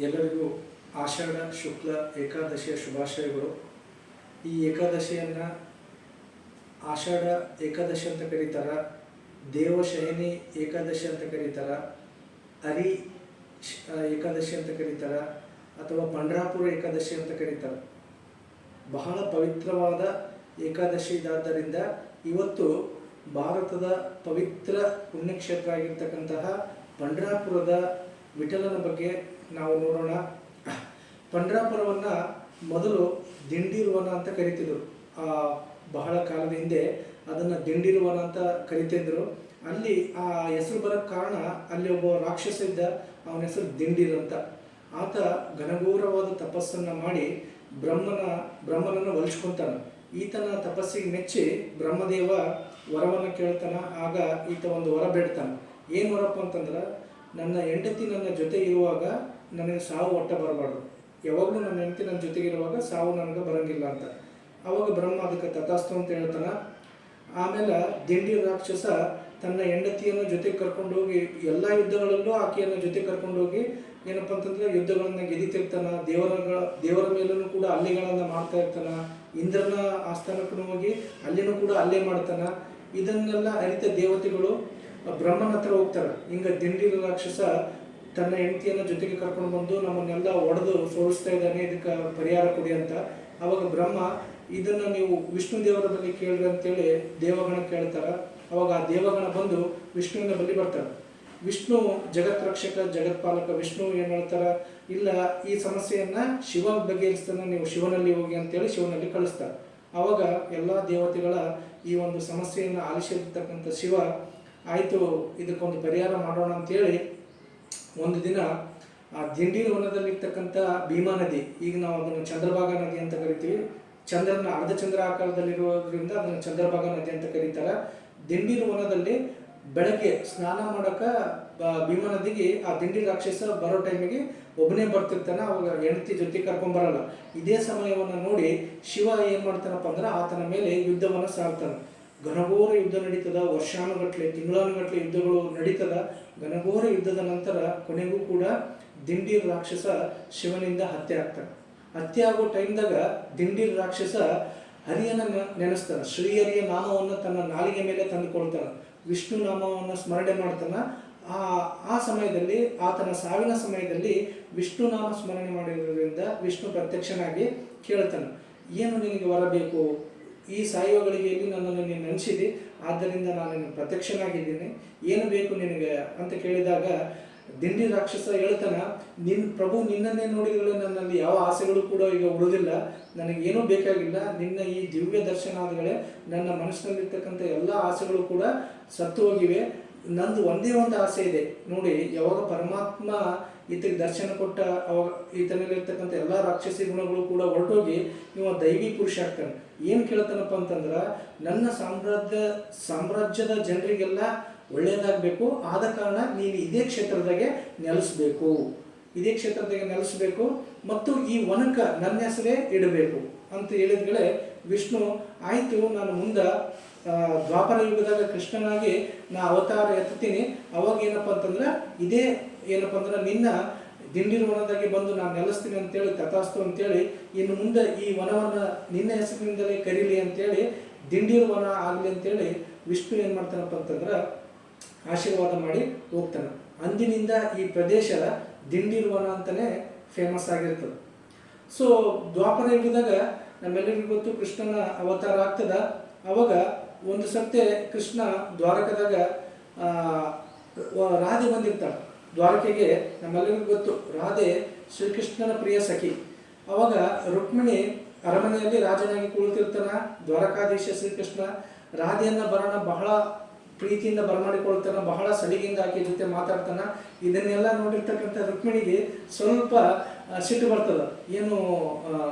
ಎಲ್ಲರಿಗೂ ಆಷಾಢ ಶುಕ್ಲ ಏಕಾದಶಿಯ ಶುಭಾಶಯಗಳು. ಈ ಏಕಾದಶಿಯನ್ನು ಆಷಾಢ ಏಕಾದಶಿ ಅಂತ ಕರೀತಾರೆ, ದೇವಶಯನಿ ಏಕಾದಶಿ ಅಂತ ಕರೀತಾರೆ, ಹರಿ ಏಕಾದಶಿ ಅಂತ ಕರೀತಾರೆ, ಅಥವಾ ಪಂಡ್ರಾಪುರ ಏಕಾದಶಿ ಅಂತ ಕರೀತಾರೆ. ಬಹಳ ಪವಿತ್ರವಾದ ಏಕಾದಶಿ ಇದಾದ್ದರಿಂದ ಇವತ್ತು ಭಾರತದ ಪವಿತ್ರ ಪುಣ್ಯಕ್ಷೇತ್ರ ಆಗಿರ್ತಕ್ಕಂತಹ ಪಂಡ್ರಾಪುರದ ವಿಠಲನ ಬಗ್ಗೆ ನಾವು ನೋಡೋಣ. ಪಂಡ್ರಾಪುರವನ್ನು ಮೊದಲು ದಿಂಡೀರುವನ ಅಂತ ಕರಿತಿದ್ರು. ಬಹಳ ಕಾಲದ ಹಿಂದೆ ಅದನ್ನು ದಿಂಡೀರುವನ ಅಂತ ಕರಿತಿದ್ರು. ಅಲ್ಲಿ ಆ ಹೆಸರು ಬರೋಕ್ಕೆ ಕಾರಣ, ಅಲ್ಲಿ ಒಬ್ಬ ರಾಕ್ಷಸ ಇದ್ದ, ಅವನ ಹೆಸರು ದಿಂಡೀರ್ ಅಂತ. ಆತ ಘನಘೋರವಾದ ತಪಸ್ಸನ್ನು ಮಾಡಿ ಬ್ರಹ್ಮನನ್ನು ಒಲಿಸ್ಕೊತಾನೆ. ಈತನ ತಪಸ್ಸಿಗೆ ಮೆಚ್ಚಿ ಬ್ರಹ್ಮದೇವ ವರವನ್ನು ಕೇಳ್ತಾನೆ. ಆಗ ಈತ ಒಂದು ವರ ಬೇಡ್ತಾನೆ. ಏನು ವರಪ್ಪ ಅಂತಂದ್ರೆ, ನನ್ನ ಹೆಂಡತಿ ನನ್ನ ಜೊತೆ ಇರುವಾಗ ನನಗೆ ಸಾವು ಒಟ್ಟ ಬರಬಾರ್ದು, ಯಾವಾಗಲೂ ನನ್ನ ಹೆಂಡತಿ ನನ್ನ ಜೊತೆಗಿರುವಾಗ ಸಾವು ನನಗೆ ಬರೋಂಗಿಲ್ಲ ಅಂತ. ಆವಾಗ ಬ್ರಹ್ಮ ಅದಕ್ಕೆ ತಥಾಸ್ತು ಅಂತ ಹೇಳ್ತಾನೆ. ಆಮೇಲೆ ದಿಂಡೀರ್ ರಾಕ್ಷಸ ತನ್ನ ಹೆಂಡತಿಯನ್ನು ಜೊತೆಗೆ ಕರ್ಕೊಂಡೋಗಿ ಎಲ್ಲ ಯುದ್ಧಗಳಲ್ಲೂ ಆಕೆಯನ್ನು ಜೊತೆ ಕರ್ಕೊಂಡೋಗಿ ಏನಪ್ಪ ಅಂತಂದ್ರೆ ಯುದ್ಧಗಳನ್ನು ಗೆದಿತಿರ್ತಾನೆ. ದೇವರ ಮೇಲೂ ಕೂಡ ಹಲ್ಲೆಗಳನ್ನು ಮಾಡ್ತಾ ಇರ್ತಾನೆ. ಇಂದ್ರನ ಆಸ್ಥಾನಕ್ಕೂ ಹೋಗಿ ಅಲ್ಲಿನೂ ಕೂಡ ಹಲ್ಲೆ ಮಾಡ್ತಾನೆ. ಇದನ್ನೆಲ್ಲ ಅರಿತ ದೇವತೆಗಳು ಬ್ರಹ್ಮನ ಹತ್ರ ಹೋಗ್ತಾರೆ. ಹಿಂಗೆ ದಿಂಡೀರ್ ರಾಕ್ಷಸ ತನ್ನ ಹೆಂಡತಿಯನ್ನು ಜೊತೆಗೆ ಕರ್ಕೊಂಡು ಬಂದು ನಮ್ಮನ್ನೆಲ್ಲ ಒಡೆದು ಸೋಲಿಸ್ತಾ ಇದ್ದಾನೆ, ಇದಕ್ಕೆ ಪರಿಹಾರ ಕೊಡಿ ಅಂತ. ಅವಾಗ ಬ್ರಹ್ಮ, ಇದನ್ನು ನೀವು ವಿಷ್ಣು ದೇವರ ಬಳಿ ಕೇಳ್ರಿ ಅಂತೇಳಿ ದೇವಗಣ ಕೇಳ್ತಾರೆ. ಅವಾಗ ಆ ದೇವಗಣ ಬಂದು ವಿಷ್ಣುವಿನ ಬಳಿ ಬರ್ತಾರೆ. ವಿಷ್ಣು ಜಗತ್ ರಕ್ಷಕ ಜಗತ್ಪಾಲಕ ವಿಷ್ಣು ಏನು ಹೇಳ್ತಾರೆ, ಇಲ್ಲ ಈ ಸಮಸ್ಯೆಯನ್ನು ಶಿವ ಬಗೆಹರಿಸ್ತಾನೆ, ನೀವು ಶಿವನಲ್ಲಿ ಹೋಗಿ ಅಂತೇಳಿ ಶಿವನಲ್ಲಿ ಕಳಿಸ್ತಾರೆ. ಆವಾಗ ಎಲ್ಲ ದೇವತೆಗಳ ಈ ಒಂದು ಸಮಸ್ಯೆಯನ್ನು ಆಲಿಸಿರ್ತಕ್ಕಂಥ ಶಿವ, ಆಯಿತು ಇದಕ್ಕೊಂದು ಪರಿಹಾರ ಮಾಡೋಣ ಅಂತೇಳಿ ಒಂದು ದಿನ ಆ ದಿಂಡೀರ್ ವನದಲ್ಲಿರ್ತಕ್ಕಂಥ ಭೀಮಾ ನದಿ, ಈಗ ನಾವು ಅದನ್ನು ಚಂದ್ರಭಾಗ ನದಿ ಅಂತ ಕರಿತೀವಿ. ಚಂದ್ರನ ಅರ್ಧಚಂದ್ರ ಆಕಾರದಲ್ಲಿರೋದ್ರಿಂದ ಅದನ್ನು ಚಂದ್ರಭಾಗ ನದಿ ಅಂತ ಕರೀತಾರೆ. ದಿಂಡೀರ್ ವನದಲ್ಲಿ ಬೆಳಗ್ಗೆ ಸ್ನಾನ ಮಾಡೋಕೆ ಭೀಮಾ ನದಿಗೆ ಆ ದಿಂಡೀರ್ ರಾಕ್ಷಸ ಬರೋ ಟೈಮಿಗೆ ಒಬ್ಬನೇ ಬರ್ತಿರ್ತಾನೆ. ಅವಾಗ ಹೆಂಡತಿ ಜೊತೆ ಕರ್ಕೊಂಬರಲ್ಲ. ಇದೇ ಸಮಯವನ್ನು ನೋಡಿ ಶಿವ ಏನು ಮಾಡ್ತಾನಪ್ಪ ಅಂದ್ರೆ, ಆತನ ಮೇಲೆ ಯುದ್ಧವನ್ನು ಸಾರ್ತಾನೆ. ಘನಘೋರ ಯುದ್ಧ ನಡೀತದ, ವರ್ಷಾನುಗಟ್ಲೆ ತಿಂಗಳಾನುಗಟ್ಲೆ ಯುದ್ಧಗಳು ನಡೀತದ. ಘನಘೋರ ಯುದ್ಧದ ನಂತರ ಕೊನೆಗೂ ಕೂಡ ದಿಂಡೀರ್ ರಾಕ್ಷಸ ಶಿವನಿಂದ ಹತ್ಯೆ ಆಗ್ತಾನೆ. ಹತ್ಯೆ ಆಗೋ ಟೈಮ್ದಾಗ ದಿಂಡೀರ್ ರಾಕ್ಷಸ ಹರಿಯನ್ನ ನೆನೆಸ್ತಾನೆ. ಶ್ರೀಹರಿಯ ನಾಮವನ್ನು ತನ್ನ ನಾಲಿಗೆ ಮೇಲೆ ತಂದುಕೊಳ್ತಾನೆ. ವಿಷ್ಣು ನಾಮವನ್ನು ಸ್ಮರಣೆ ಮಾಡ್ತಾನೆ. ಆ ಸಮಯದಲ್ಲಿ, ಆತನ ಸಾವಿನ ಸಮಯದಲ್ಲಿ ವಿಷ್ಣು ನಾಮ ಸ್ಮರಣೆ ಮಾಡಿರೋದ್ರಿಂದ ವಿಷ್ಣು ಪ್ರತ್ಯಕ್ಷನಾಗಿ ಕೇಳ್ತಾನೆ, ಏನು ನಿನಗೆ ವರ ಬೇಕು? ಈ ಸಾಯುವ ಗಳಿಗೆಯಲ್ಲಿ ನನ್ನನ್ನು ನೀನು ನೆನೆಸಿದಿ, ಆದ್ದರಿಂದ ನಾನು ನಿನ್ನ ಪ್ರತ್ಯಕ್ಷನಾಗಿದ್ದೀನಿ, ಏನು ಬೇಕು ನಿನಗೆ ಅಂತ ಕೇಳಿದಾಗ ದಿಂಡೀರ್ ರಾಕ್ಷಸ ಹೇಳ್ತಾನೆ, ಪ್ರಭು ನಿನ್ನನ್ನೇ ನೋಡಿದರೆ ನನ್ನಲ್ಲಿ ಯಾವ ಆಸೆಗಳು ಕೂಡ ಈಗ ಉಳಿದಿಲ್ಲ, ನನಗೇನೂ ಬೇಕಾಗಿಲ್ಲ, ನಿನ್ನ ಈ ದಿವ್ಯ ದರ್ಶನ ಆದಗಳೇ ನನ್ನ ಮನಸ್ಸಿನಲ್ಲಿರ್ತಕ್ಕಂಥ ಎಲ್ಲ ಆಸೆಗಳು ಕೂಡ ಸತ್ತು ಹೋಗಿವೆ. ನಂದು ಒಂದೇ ಒಂದು ಆಸೆ ಇದೆ ನೋಡಿ, ಯಾವಾಗ ಪರಮಾತ್ಮ ಈತಗೆ ದರ್ಶನ ಕೊಟ್ಟ ಅವಾಗ ಈತನಲ್ಲಿರ್ತಕ್ಕಂಥ ಎಲ್ಲ ರಾಕ್ಷಸಿ ಗುಣಗಳು ಕೂಡ ಹೊರಟೋಗಿ ಇವ ದೈವಿ ಪುರುಷ ಆಗ್ತಾನೆ. ಏನು ಕೇಳ್ತಾನಪ್ಪ ಅಂತಂದ್ರೆ, ನನ್ನ ಸಾಮ್ರಾಜ್ಯದ ಜನರಿಗೆಲ್ಲ ಒಳ್ಳೆಯದಾಗಬೇಕು, ಆದ ಕಾರಣ ನೀನು ಇದೇ ಕ್ಷೇತ್ರದಾಗೆ ನೆಲೆಸಬೇಕು, ಇದೇ ಕ್ಷೇತ್ರದಾಗೆ ನೆಲೆಸಬೇಕು, ಮತ್ತು ಈ ವನಕ್ಕೆ ನನ್ನ ಹೆಸರೇ ಇಡಬೇಕು ಅಂತ ಹೇಳಿದ್ಗಳೇ ವಿಷ್ಣು, ಆಯಿತು ನಾನು ಮುಂದೆ ದ್ವಾಪರ ಯುಗದಾಗ ಕೃಷ್ಣನಾಗಿ ನಾ ಅವತಾರ ಎತ್ತೀನಿ, ಅವಾಗ ಏನಪ್ಪ ಅಂತಂದ್ರೆ ಇದೇ ಏನಪ್ಪ ಅಂದ್ರೆ ನಿನ್ನ ದಿಂಡೀರ್ ವನದಾಗೆ ಬಂದು ನಾನು ನೆಲೆಸ್ತೀನಿ ಅಂತೇಳಿ ತಥಾಸ್ತು ಅಂತೇಳಿ, ಇನ್ನು ಮುಂದೆ ಈ ವನವನ್ನು ನಿನ್ನ ಹೆಸರಿನಿಂದಲೇ ಕರೀಲಿ ಅಂತೇಳಿ ದಿಂಡೀರ್ ವನ ಆಗಲಿ ಅಂತೇಳಿ ವಿಷ್ಣು ಏನು ಮಾಡ್ತಾನಪ್ಪ ಅಂತಂದ್ರೆ ಆಶೀರ್ವಾದ ಮಾಡಿ ಹೋಗ್ತಾನೆ. ಅಂದಿನಿಂದ ಈ ಪ್ರದೇಶ ದಿಂಡೀರ್ ವನ ಅಂತಲೇ ಫೇಮಸ್ ಆಗಿರ್ತದೆ. ಸೊ ದ್ವಾಪರ ಯುಗದಾಗ ನಮ್ಮೆಲ್ಲರಿಗೂ ಗೊತ್ತು ಕೃಷ್ಣನ ಅವತಾರ ಆಗ್ತದ. ಅವಾಗ ಒಂದು ಸರ್ತೆ ಕೃಷ್ಣ ದ್ವಾರಕದಾಗ ರಾಧೆ ಬಂದಿರ್ತಾಳೆ ದ್ವಾರಕೆಗೆ. ನಮ್ಮೆಲ್ಲರಿಗೂ ಗೊತ್ತು ರಾಧೆ ಶ್ರೀಕೃಷ್ಣನ ಪ್ರಿಯ ಸಖಿ. ಅವಾಗ ರುಕ್ಮಿಣಿ ಅರಮನೆಯಲ್ಲಿ ರಾಜನಾಗಿ ಕುಳಿತಿರ್ತಾನ. ದ್ವಾರಕಾಧೀಶ ಶ್ರೀಕೃಷ್ಣ ರಾಧೆಯನ್ನು ಬಹಳ ಪ್ರೀತಿಯಿಂದ ಬರಮಾಡಿಕೊಳ್ತಾನೆ, ಬಹಳ ಸಲಿಗೆಯಿಂದ ಆಕೆ ಜೊತೆ ಮಾತಾಡ್ತಾನೆ. ಇದನ್ನೆಲ್ಲ ನೋಡಿರ್ತಕ್ಕಂಥ ರುಕ್ಮಿಣಿಗೆ ಸ್ವಲ್ಪ ಸಿಟ್ಟು ಬರ್ತದೆ, ಏನು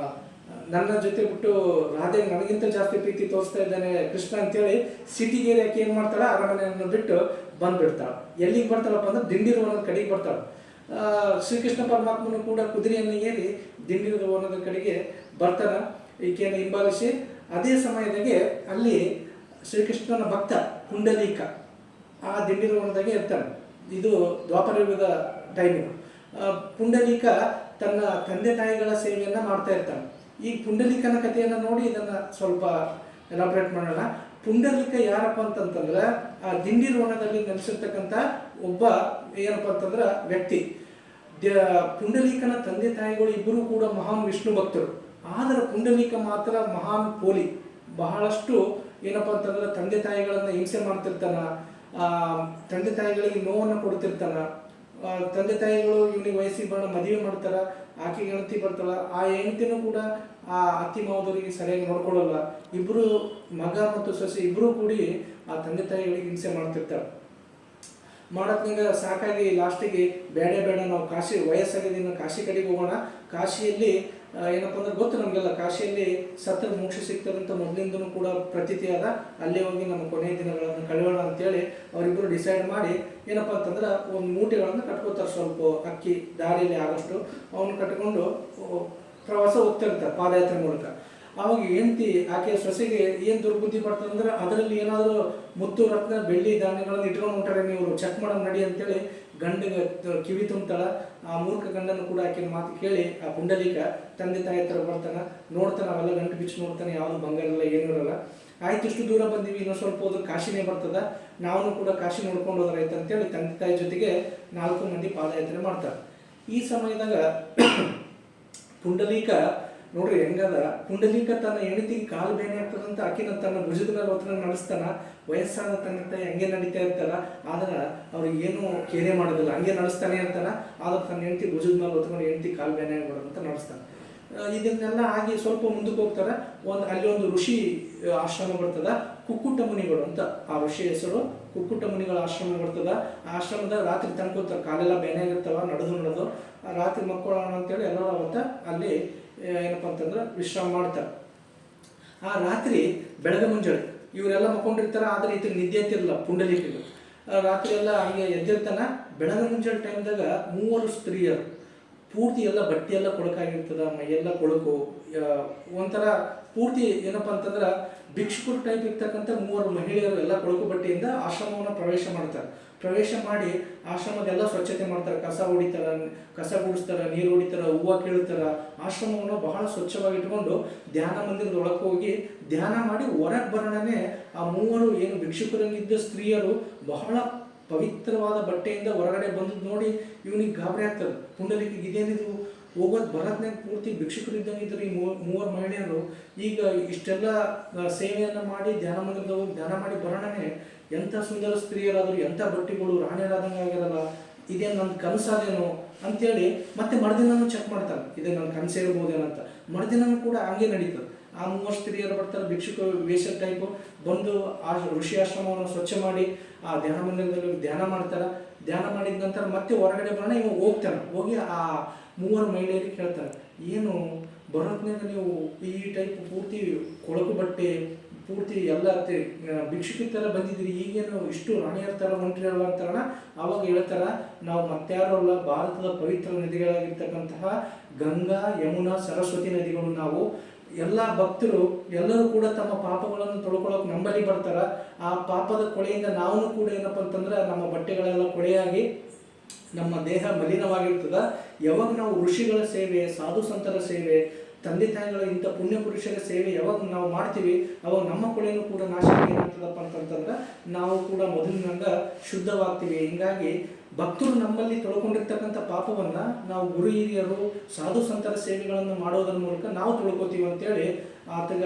ನನ್ನ ಜೊತೆ ಬಿಟ್ಟು ರಾಧೆ ನನಗಿಂತ ಜಾಸ್ತಿ ಪ್ರೀತಿ ತೋರಿಸ್ತಾ ಇದ್ದಾನೆ ಕೃಷ್ಣ ಅಂತೇಳಿ ಸಿಟಿಗೆ ಯಾಕೆ ಏನು ಮಾಡ್ತಾಳೆ, ಅರಮನೆಯನ್ನು ಬಿಟ್ಟು ಬಂದುಬಿಡ್ತಾಳೆ. ಎಲ್ಲಿಗೆ ಬರ್ತಾಳಪ್ಪ ಅಂದ್ರೆ ದಿಂಡೀರ್ ವನದ ಕಡೆಗೆ ಬರ್ತಾಳೆ. ಶ್ರೀಕೃಷ್ಣ ಪರಮಾತ್ಮನು ಕೂಡ ಕುದುರೆಯನ್ನು ಏರಿ ದಿಂಡೀರ್ ವನದ ಕಡೆಗೆ ಬರ್ತಾನೆ, ಈಕೆಯನ್ನು ಹಿಂಬಾಲಿಸಿ. ಅದೇ ಸಮಯದಾಗೆ ಅಲ್ಲಿ ಶ್ರೀಕೃಷ್ಣನ ಭಕ್ತ ಪುಂಡಲೀಕ ಆ ದಿಂಡೀರ್ ವನದಾಗೆ ಇರ್ತಾನೆ. ಇದು ದ್ವಾಪರ ಯುಗದ ಟೈಮಿಂಗ್. ಪುಂಡಲೀಕ ತನ್ನ ತಂದೆ ತಾಯಿಗಳ ಸೇವೆಯನ್ನು ಮಾಡ್ತಾ ಇರ್ತಾನೆ. ಈ ಪುಂಡಲೀಕನ ಕಥೆಯನ್ನು ನೋಡಿ ಇದನ್ನು ಸ್ವಲ್ಪ ಎಲಾಬ್ರೇಟ್ ಮಾಡೋಣ. ಪುಂಡಲೀಕ ಯಾರಪ್ಪ ಅಂತಂತಂದ್ರೆ ಆ ದಿಂಡಿರೋಣದಲ್ಲಿ ನೆಲೆಸಿರ್ತಕ್ಕಂಥ ಒಬ್ಬ ಏನಪ್ಪ ಅಂತಂದ್ರೆ ವ್ಯಕ್ತಿ. ಪುಂಡಲೀಕನ ತಂದೆ ತಾಯಿಗಳು ಇಬ್ಬರು ಕೂಡ ಮಹಾನ್ ವಿಷ್ಣು ಭಕ್ತರು. ಆದರೆ ಪುಂಡಲೀಕ ಮಾತ್ರ ಮಹಾನ್ ಪೋಲಿ. ಬಹಳಷ್ಟು ಏನಪ್ಪ ಅಂತಂದ್ರೆ ತಂದೆ ತಾಯಿಗಳನ್ನ ಹಿಂಸೆ ಮಾಡ್ತಿರ್ತಾನ, ತಂದೆ ತಾಯಿಗಳಿಗೆ ನೋವನ್ನು ಕೊಡ್ತಿರ್ತಾನ. ತಂದೆ ತಾಯಿಗಳು ಇವನಿಗೆ ವಯಸ್ಸಿಗೆ ಬಣ್ಣ ಮದುವೆ ಮಾಡ್ತಾರ, ಆಕೆಗೆ ಹೆಂಡತಿ ಬರ್ತಾಳ, ಆ ಹೆಂಡತಿನೂ ಕೂಡ ಆ ಅತ್ತಿ ಮಾವದವರಿಗೆ ಸರಿಯಾಗಿ ನೋಡ್ಕೊಳ್ಳಲ್ಲ. ಇಬ್ಬರು ಮಗ ಮತ್ತು ಸೊಸೆ ಇಬ್ಬರು ಕೂಡಿ ಆ ತಂದೆ ತಾಯಿಗಳಿಗೆ ಹಿಂಸೆ ಮಾಡ್ತಿರ್ತಾರೆ. ಮಾಡೋದ್ನಾಗ ಸಾಕಾಗಿ ಲಾಸ್ಟಿಗೆ ಬೇಡ ನಾವು ಕಾಶಿ ವಯಸ್ಸಾಗಿದೆ, ಇನ್ನು ಕಾಶಿ ಕಡೆಗೆ ಹೋಗೋಣ. ಕಾಶಿಯಲ್ಲಿ ಏನಪ್ಪ ಅಂದ್ರೆ ಗೊತ್ತು ನಮಗೆಲ್ಲ, ಕಾಶಿಯಲ್ಲಿ ಸತ್ರ ಮೋಕ್ಷ ಸಿಗ್ತದಂತ ಮೊದಲಿಂದನೂ ಕೂಡ ಪ್ರತೀತಿ ಅದ. ಅಲ್ಲೇ ಹೋಗಿ ನಮ್ಮ ಕೊನೆಯ ದಿನಗಳನ್ನು ಕಳೆಯೋಣ ಅಂತೇಳಿ ಅವರಿಬ್ಬರು ಡಿಸೈಡ್ ಮಾಡಿ ಏನಪ್ಪ ಅಂತಂದ್ರೆ ಒಂದು ಮೂಟೆಗಳನ್ನು ಕಟ್ಕೋತಾರೆ, ಸ್ವಲ್ಪ ಅಕ್ಕಿ ದಾರಿಯಲ್ಲಿ ಆದಷ್ಟು ಅವನ್ನ ಕಟ್ಕೊಂಡು ಪ್ರವಾಸ ಹೋಗ್ತಿರ್ತಾರೆ ಪಾದಯಾತ್ರೆ ಮೂಲಕ. ಆವಾಗ ಹೆಂಡತಿ ಆಕೆ ಸೊಸೆಗೆ ಏನು ದುರ್ಬುದ್ಧಿ ಬರ್ತದಂದ್ರೆ ಅದರಲ್ಲಿ ಏನಾದರೂ ಮುತ್ತು ರತ್ನ ಬೆಳ್ಳಿ ಧಾನ್ಯಗಳನ್ನು ಇಟ್ಕೊಂಡು ಹೊಂಟಾರೆ, ನೀವು ಚೆಕ್ ಮಾಡೋಣ ನಡಿ ಅಂತೇಳಿ ಗಂಡಿಗೆ ಕಿವಿ ತುಂಬ್ತಾಳ. ಆ ಮೂರ್ಖ ಗಂಡನ್ನು ಕೂಡ ಆಕೆ ಮಾತು ಕೇಳಿ ಆ ಪುಂಡಲೀಕ ತಂದೆ ತಾಯಿ ಹತ್ರ ಬರ್ತಾನೆ, ನೋಡ್ತಾನೆ, ಅವೆಲ್ಲ ಗಂಟು ಬಿಚ್ಚಿ ನೋಡ್ತಾನೆ, ಯಾವುದು ಬಂಗಾರ ಇಲ್ಲ ಏನೂ ಇರಲ್ಲ. ಆಯ್ತು ಇಷ್ಟು ದೂರ ಬಂದೀವಿ, ಇನ್ನೂ ಸ್ವಲ್ಪ ಹೋದ್ರೆ ಕಾಶಿನೇ ಬರ್ತದ, ನಾವು ಕೂಡ ಕಾಶಿ ನೋಡ್ಕೊಂಡು ಹೋದ್ರೆ ಆಯ್ತು ಅಂತೇಳಿ ತಂದೆ ತಾಯಿ ಜೊತೆಗೆ 4 ಮಂದಿ ಪಾದಯಾತ್ರೆ ಮಾಡ್ತಾರೆ. ಈ ಸಮಯದಾಗ ಪುಂಡಲೀಕ ನೋಡ್ರಿ ಹೆಂಗದ, ಪುಂಡಲೀಕ ತನ್ನ ಹೆಂಡತಿಗೆ ಕಾಲು ಬೇನೆ ಆಗ್ತದಂತ ಆಕಿನ ತನ್ನ ಭುಜದ ಮೇಲೆ ಹೊತ್ತನ ನಡೆಸ್ತಾನ. ವಯಸ್ಸಾದ ತಂದೆ ತಾಯಿ ಹಂಗೆ ನಡೀತಾ ಇರ್ತಾರ, ಆದ್ರೆ ಅವ್ರಿಗೆ ಏನು ಕೇರೆ ಮಾಡೋದಿಲ್ಲ, ಹಂಗೆ ನಡೆಸ್ತಾನೆ ಇರ್ತಾನ. ಆದ್ರೆ ತನ್ನ ಹೆಂಡತಿ ಭುಜದ ಮೇಲೆ ಹೊತ್ಕೊಂಡು ಹೆಂಡತಿ ಕಾಲು ಬೇನೆ ಆಗ್ಬಾರ್ದಂತ ನಡೆಸ್ತಾನೆ. ಇದನ್ನೆಲ್ಲ ಆಗಿ ಸ್ವಲ್ಪ ಮುಂದಕ್ಕೆ ಹೋಗ್ತಾರೆ. ಅಲ್ಲಿ ಒಂದು ಋಷಿ ಆಶ್ರಮ ಬರ್ತದ, ಕುಕ್ಕುಟ ಮುನಿಗಳು ಅಂತ. ಆ ಋಷಿ ಹೆಸರು ಕುಕ್ಕುಟ ಮುನಿಗಳ ಆಶ್ರಮ ಬರ್ತದ. ಆ ಆಶ್ರಮದ ರಾತ್ರಿ ತನ್ಕೋತಾರೆ, ಕಾಲೆಲ್ಲ ಬೇನೆ ಆಗಿರ್ತಾವ, ನಡೆದು ರಾತ್ರಿ ಮಕ್ಕಳೋಣ ಅಂತೇಳಿ ಎಲ್ಲರೂ ಅವತ್ತ ಅಲ್ಲಿ ಏನಪ್ಪ ಅಂತಂದ್ರೆ ವಿಶ್ರಾಮ ಮಾಡ್ತಾರೆ. ಆ ರಾತ್ರಿ ಬೆಳಗ್ಗೆ ಮುಂಜಾನೆ ಇವರೆಲ್ಲ ಮಕ್ಕೊಂಡಿರ್ತಾರೆ, ಆದರೆ ಇದಕ್ಕೆ ನಿದ್ದೆ ಅಂತಿರಲ್ಲ ಪುಂಡಲೀಕಿಗೆ. ರಾತ್ರಿ ಎಲ್ಲ ಹಂಗೆ ಎದ್ದಿರ್ತಾನ. ಬೆಳಗ್ಗೆ ಮುಂಜಾನೆ ಟೈಮ್ದಾಗ 3 ಸ್ತ್ರೀಯರು ಪೂರ್ತಿ ಎಲ್ಲ ಬಟ್ಟೆ ಎಲ್ಲ ಕೊಳಕಾಗಿರ್ತದ, ಮೈಯೆಲ್ಲ ಕೊಳಕು, ಒಂಥರ ಪೂರ್ತಿ ಏನಪ್ಪ ಅಂತಂದ್ರೆ ಭಿಕ್ಷುಕರು ಟೈಪ್ ಇರ್ತಕ್ಕಂಥ 3 ಮಹಿಳೆಯರು ಎಲ್ಲ ಕೊಳಕು ಬಟ್ಟೆಯಿಂದ ಆಶ್ರಮವನ್ನು ಪ್ರವೇಶ ಮಾಡ್ತಾರೆ. ಪ್ರವೇಶ ಮಾಡಿ ಆಶ್ರಮದೆಲ್ಲ ಸ್ವಚ್ಛತೆ ಮಾಡ್ತಾರೆ, ಕಸ ಹೊಡಿತಾರೆ, ಕಸ ಗುಡಿಸ್ತಾರೆ, ನೀರು ಹೊಡಿತಾರೆ, ಹೂವು ಕೀಳ್ತಾರೆ. ಆಶ್ರಮವನ್ನು ಬಹಳ ಸ್ವಚ್ಛವಾಗಿ ಇಟ್ಕೊಂಡು ಧ್ಯಾನ ಮಂದಿರದ ಒಳಗೆ ಹೋಗಿ ಧ್ಯಾನ ಮಾಡಿ ಹೊರಗೆ ಬರೋಣನೆ ಆ 3 ಏನು ಭಿಕ್ಷುಕರಂಗಿದ್ದ ಸ್ತ್ರೀಯರು ಬಹಳ ಪವಿತ್ರವಾದ ಬಟ್ಟೆಯಿಂದ ಹೊರಗಡೆ ಬಂದದ್ದು ನೋಡಿ ಇವನಿಗೆ ಗಾಬರಿ ಆಗ್ತದೆ. ಪುಂಡಲೀಕಿಗೆ ಇದೇನಿದು, ಹೋಗೋದು ಬರೋದ್ನಾಗ ಪೂರ್ತಿ ಭಿಕ್ಷುಕರು ಇದ್ದಂಗಿದ್ರು ಈ 3 ಮಹಿಳೆಯರು. ಈಗ ಇಷ್ಟೆಲ್ಲ ಸೇವೆಯನ್ನು ಮಾಡಿ ಧ್ಯಾನ ಮಂದಿರದ ಹೋಗಿ ಧ್ಯಾನ ಮಾಡಿ ಬರೋಣನೆ ಎಂಥ ಸುಂದರ ಸ್ತ್ರೀಯರಾದರು, ಎಂಥ ಬಟ್ಟೆಗಳು, ರಾಣಿಯರಾದಂಗೆ ಆಗಿರಲ್ಲ, ಇದೇನು ನನ್ನ ಕನಸಾದೇನೋ ಅಂತೇಳಿ ಮತ್ತೆ ಮರುದಿನೂ ಚೆಕ್ ಮಾಡ್ತಾನೆ, ಇದೇ ನನ್ನ ಕನಸೇ ಇರ್ಬೋದೇನಂತ. ಮರುದಿನೂ ಕೂಡ ಹಂಗೆ ನಡೀತದೆ. ಆ 3 ಸ್ತ್ರೀಯರು ಬರ್ತಾರೆ, ಭಿಕ್ಷುಕ ವೇಷ ಟೈಪು ಬಂದು ಆ ಋಷಿ ಆಶ್ರಮವನ್ನು ಸ್ವಚ್ಛ ಮಾಡಿ ಆ ಧ್ಯಾನ ಮಂದಿರದಲ್ಲಿ ಧ್ಯಾನ ಮಾಡ್ತಾರೆ. ಧ್ಯಾನ ಮಾಡಿದ ನಂತರ ಮತ್ತೆ ಹೊರಗಡೆ ಬರೋಣ ಇವ ಹೋಗ್ತಾನೆ. ಹೋಗಿ ಆ 3 ಮಹಿಳೆಯರಿಗೆ ಕೇಳ್ತಾರೆ, ಏನು ಬರೋದ್ನಾಗ ನೀವು ಈ ಟೈಪ್ ಪೂರ್ತಿ ಕೊಳಕು ಬಟ್ಟೆ ಪೂರ್ತಿ ಎಲ್ಲ ಭಿಕ್ಷುಕಿ ಥರ ಬಂದಿದ್ದೀರಿ, ಈಗೇನು ಇಷ್ಟು ರಾಣಿಯರ ಥರ ಹೊಂಟಿರಲ್ಲ ಅಂತಾರಣ. ಆವಾಗ ಹೇಳ್ತಾರ, ನಾವು ಮತ್ತಾರು ಅಲ್ಲ, ಭಾರತದ ಪವಿತ್ರ ನದಿಗಳಾಗಿರ್ತಕ್ಕಂತಹ ಗಂಗಾ, ಯಮುನಾ, ಸರಸ್ವತಿ ನದಿಗಳು ನಾವು. ಎಲ್ಲ ಭಕ್ತರು ಎಲ್ಲರೂ ಕೂಡ ತಮ್ಮ ಪಾಪಗಳನ್ನು ತೊಳ್ಕೊಳ್ಳೋಕೆ ನಂಬಲ್ಲಿ ಬರ್ತಾರ. ಆ ಪಾಪದ ಕೊಳೆಯಿಂದ ನಾವು ಕೂಡ ಏನಪ್ಪ ಅಂತಂದ್ರೆ ನಮ್ಮ ಬಟ್ಟೆಗಳೆಲ್ಲ ಕೊಳೆಯಾಗಿ ನಮ್ಮ ದೇಹ ಮಲಿನವಾಗಿರ್ತದ. ಯಾವಾಗ ನಾವು ಋಷಿಗಳ ಸೇವೆ, ಸಾಧು ಸಂತರ ಸೇವೆ, ತಂದೆ ತಾಯಿಗಳ ಇಂಥ ಪುಣ್ಯ ಪುರುಷರ ಸೇವೆ ಯಾವಾಗ ನಾವು ಮಾಡ್ತೀವಿ, ಅವಾಗ ನಮ್ಮ ಕೊಳೆನೂ ಕೂಡ ನಾಶ ಏನಾಗ್ತದಪ್ಪ ಅಂತಂತಂದ್ರೆ ನಾವು ಕೂಡ ಮೊದಲಿನಂಗ ಶುದ್ಧವಾಗ್ತೀವಿ. ಹಿಂಗಾಗಿ ಭಕ್ತರು ನಮ್ಮಲ್ಲಿ ತೊಳ್ಕೊಂಡಿರ್ತಕ್ಕಂಥ ಪಾಪವನ್ನು ನಾವು ಗುರು ಹಿರಿಯರು, ಸಾಧು ಸಂತರ ಸೇವೆಗಳನ್ನು ಮಾಡೋದ್ರ ಮೂಲಕ ನಾವು ತೊಳ್ಕೊತೀವಿ ಅಂತೇಳಿ ಆತಗ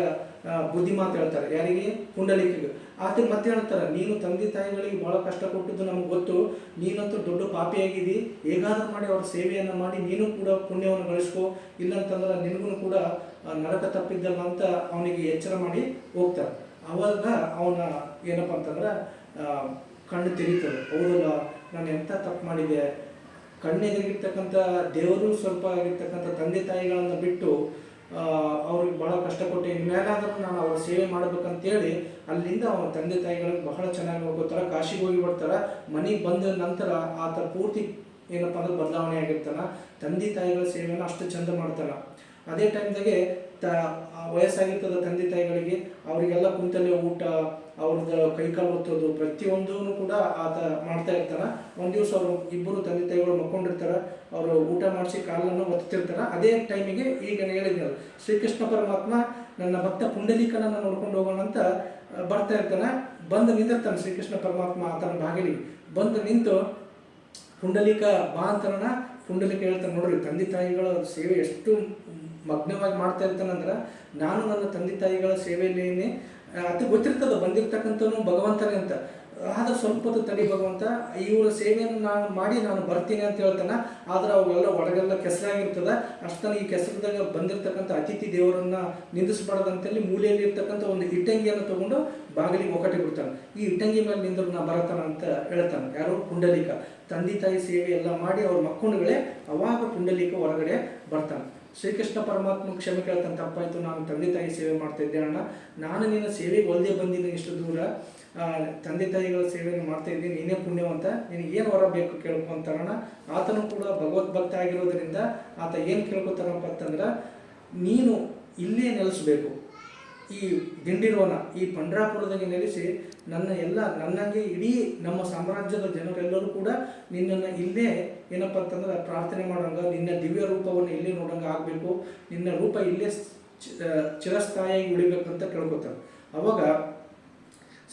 ಬುದ್ಧಿ ಮಾತು ಹೇಳ್ತಾರೆ. ಯಾರಿಗೆ? ಪುಂಡಲೀಕಿಗೆ. ಆತಗೆ ಮತ್ತೆ ಹೇಳ್ತಾರೆ, ನೀನು ತಂದೆ ತಾಯಿಗಳಿಗೆ ಭಾಳ ಕಷ್ಟ ಕೊಟ್ಟಿದ್ದು ನಮ್ಗೆ ಗೊತ್ತು, ನೀನಂತೂ ದೊಡ್ಡ ಪಾಪಿಯಾಗಿದ್ದಿ, ಹೇಗಾದ್ರೂ ಮಾಡಿ ಅವ್ರ ಸೇವೆಯನ್ನು ಮಾಡಿ ನೀನು ಕೂಡ ಪುಣ್ಯವನ್ನು ಗಳಿಸ್ಕೊ, ಇಲ್ಲಂತಂದ್ರೆ ನಿನಗೂ ಕೂಡ ನರಕ ತಪ್ಪಿದ್ದಲ್ಲ ಅಂತ ಅವನಿಗೆ ಎಚ್ಚರ ಮಾಡಿ ಹೋಗ್ತಾರೆ. ಅವಾಗ ಅವನ ಏನಪ್ಪ ಅಂತಂದ್ರೆ ಕಣ್ಣು ತೆರೀತದೆ. ಹೌದಲ್ಲ, ನಾನು ಎಂಥ ತಪ್ಪು ಮಾಡಿದೆ, ಕಣ್ಣೆದುರಿಗಿರ್ತಕ್ಕಂಥ ದೇವರು ಸ್ವಲ್ಪ ಆಗಿರ್ತಕ್ಕಂಥ ತಂದೆ ತಾಯಿಗಳನ್ನು ಬಿಟ್ಟು ಅವ್ರಿಗೆ ಭಾಳ ಕಷ್ಟಪಟ್ಟು ಇನ್ಮೇಲಾದರೂ ನಾನು ಅವ್ರ ಸೇವೆ ಮಾಡ್ಬೇಕಂತೇಳಿ ಅಲ್ಲಿಂದ ಅವನ ತಂದೆ ತಾಯಿಗಳಿಗೆ ಬಹಳ ಚೆನ್ನಾಗಿ ನೋಡ್ಕೋತಾರೆ. ಕಾಶಿಗೆ ಹೋಗಿ ಬರ್ತಾರೆ. ಮನೆಗೆ ಬಂದ ನಂತರ ಆತ ಪೂರ್ತಿ ಏನಪ್ಪ ಅಂದ್ರೆ ಬದಲಾವಣೆ ಆಗಿರ್ತಾನೆ. ತಂದೆ ತಾಯಿಗಳ ಸೇವೆಯನ್ನು ಅಷ್ಟು ಚಂದ ಮಾಡ್ತಾನೆ. ಅದೇ ಟೈಮ್ದಾಗೆ ವಯಸ್ಸಾಗಿರ್ತದ ತಂದೆ ತಾಯಿಗಳಿಗೆ ಅವರಿಗೆಲ್ಲ ಕುಂತಲ್ಲೇ ಊಟ, ಅವ್ರದ್ದು ಕೈಕಾಲು ಒತ್ತೋದು ಪ್ರತಿಯೊಂದೂ ಕೂಡ ಆತ ಮಾಡ್ತಾ ಇರ್ತಾನೆ. ಒಂದು ದಿವಸ ಅವರು ಇಬ್ಬರು ತಂದೆ ತಾಯಿಗಳು ಮಕ್ಕೊಂಡಿರ್ತಾರೆ, ಅವರು ಊಟ ಮಾಡಿಸಿ ಕಾಲನ್ನು ಒತ್ತಿರ್ತಾರೆ. ಅದೇ ಟೈಮಿಗೆ ಈಗ ಹೇಳಿದ್ನಲ್ಲ, ಶ್ರೀಕೃಷ್ಣ ಪರಮಾತ್ಮ ನನ್ನ ಭಕ್ತ ಪುಂಡಲೀಕನನ್ನು ನೋಡ್ಕೊಂಡು ಹೋಗೋಣ ಅಂತ ಬರ್ತಾ ಇರ್ತಾನೆ. ಬಂದು ನಿಂದಿರ್ತಾನೆ ಶ್ರೀಕೃಷ್ಣ ಪರಮಾತ್ಮ ಆತನ ಬಾಗಿಲಿಗೆ ಬಂದು ನಿಂತು, ಪುಂಡಲೀಕ ಬಾ ಅಂತನ. ಪುಂಡಲೀಕ ಹೇಳ್ತಾನೆ, ನೋಡ್ರಿ ತಂದೆ ತಾಯಿಗಳ ಸೇವೆ ಎಷ್ಟು ಮಗ್ನವಾಗಿ ಮಾಡ್ತಾ ಇರ್ತಾನಂದ್ರೆ, ನಾನು ನನ್ನ ತಂದೆ ತಾಯಿಗಳ ಸೇವೆಯಲ್ಲಿ ಅದು ಗೊತ್ತಿರ್ತದೆ ಬಂದಿರ್ತಕ್ಕಂಥವನು ಭಗವಂತನೇ ಅಂತ. ಆದ್ರೆ ಸ್ವಲ್ಪ ಹೊತ್ತು ತಡಿ ಭಗವಂತ, ಇವರ ಸೇವೆಯನ್ನು ನಾನು ಮಾಡಿ ನಾನು ಬರ್ತೀನಿ ಅಂತ ಹೇಳ್ತಾನೆ. ಆದ್ರೆ ಅವೆಲ್ಲ ಒಳಗೆಲ್ಲ ಕೆಸರಾಗಿರ್ತದೆ. ಅಷ್ಟನ್ನು ಈ ಕೆಸರದಾಗ ಬಂದಿರತಕ್ಕಂಥ ಅತಿಥಿ ದೇವರನ್ನು ನಿಂದಿಸಬಾರ್ದಂತೇಳಿ ಮೂಲೆಯಲ್ಲಿ ಇರ್ತಕ್ಕಂಥ ಒಂದು ಇಟ್ಟಂಗಿಯನ್ನು ತಗೊಂಡು ಬಾಗಿಲಿಗೆ ಒಕ್ಕಟಿ ಬಿಡ್ತಾನೆ. ಈ ಇಟ್ಟಂಗಿ ಮೇಲೆ ನಿಂದ್ರು ನಾ ಬರತಾನ ಅಂತ ಹೇಳ್ತಾನೆ. ಯಾರು? ಪುಂಡಲೀಕ. ತಂದೆ ತಾಯಿ ಸೇವೆ ಎಲ್ಲ ಮಾಡಿ ಅವ್ರ ಮಕ್ಕಳುಗಳೇ ಅವಾಗ ಪುಂಡಲೀಕ ಹೊರಗಡೆ ಬರ್ತಾನೆ. ಶ್ರೀಕೃಷ್ಣ ಪರಮಾತ್ಮ ಕ್ಷಮೆ ಕೇಳ್ತಾನೆ, ತಪ್ಪಾಯಿತು, ನಾನು ತಂದೆ ತಾಯಿ ಸೇವೆ ಮಾಡ್ತಾ ಇದ್ದೆ ಅಣ್ಣ, ನಾನು ನಿನ್ನ ಸೇವೆಗೆ ಒಲ್ದೇ ಬಂದಿದ್ದೀನಿ ಇಷ್ಟು ದೂರ, ತಂದೆ ತಾಯಿಗಳ ಸೇವೆಯನ್ನು ಮಾಡ್ತಾ ಇದ್ದೀನಿ, ನೀನೇ ಪುಣ್ಯವಂತ, ನಿನಗೆ ಏನು ವರ ಬೇಕು ಕೇಳ್ಕೊಂತಾರಣ. ಆತನು ಕೂಡ ಭಗವದ್ಭಕ್ತ ಆಗಿರೋದ್ರಿಂದ ಆತ ಏನು ಕೇಳ್ಕೊತಾರಪ್ಪ ಅಂತಂದ್ರೆ, ನೀನು ಇಲ್ಲೇ ನೆಲೆಸಬೇಕು, ಈ ದಿಂಡಿರೋನ ಈ ಪಂಡ್ರಾಪುರದಾಗೆ ನೆಲೆಸಿ ನನ್ನಂಗೆ ಇಡೀ ನಮ್ಮ ಸಾಮ್ರಾಜ್ಯದ ಜನರೆಲ್ಲರೂ ಕೂಡ ನಿನ್ನನ್ನು ಇಲ್ಲೇ ಏನಪ್ಪ ಅಂತಂದ್ರೆ ಪ್ರಾರ್ಥನೆ ಮಾಡೋಂಗ, ನಿನ್ನ ದಿವ್ಯ ರೂಪವನ್ನು ಇಲ್ಲೇ ನೋಡೋಂಗೆ ಆಗಬೇಕು, ನಿನ್ನ ರೂಪ ಇಲ್ಲೇ ಚಿರಸ್ಥಾಯಿಯಾಗಿ ಉಳಿಬೇಕಂತ ಕೇಳ್ಕೊತಾರೆ. ಅವಾಗ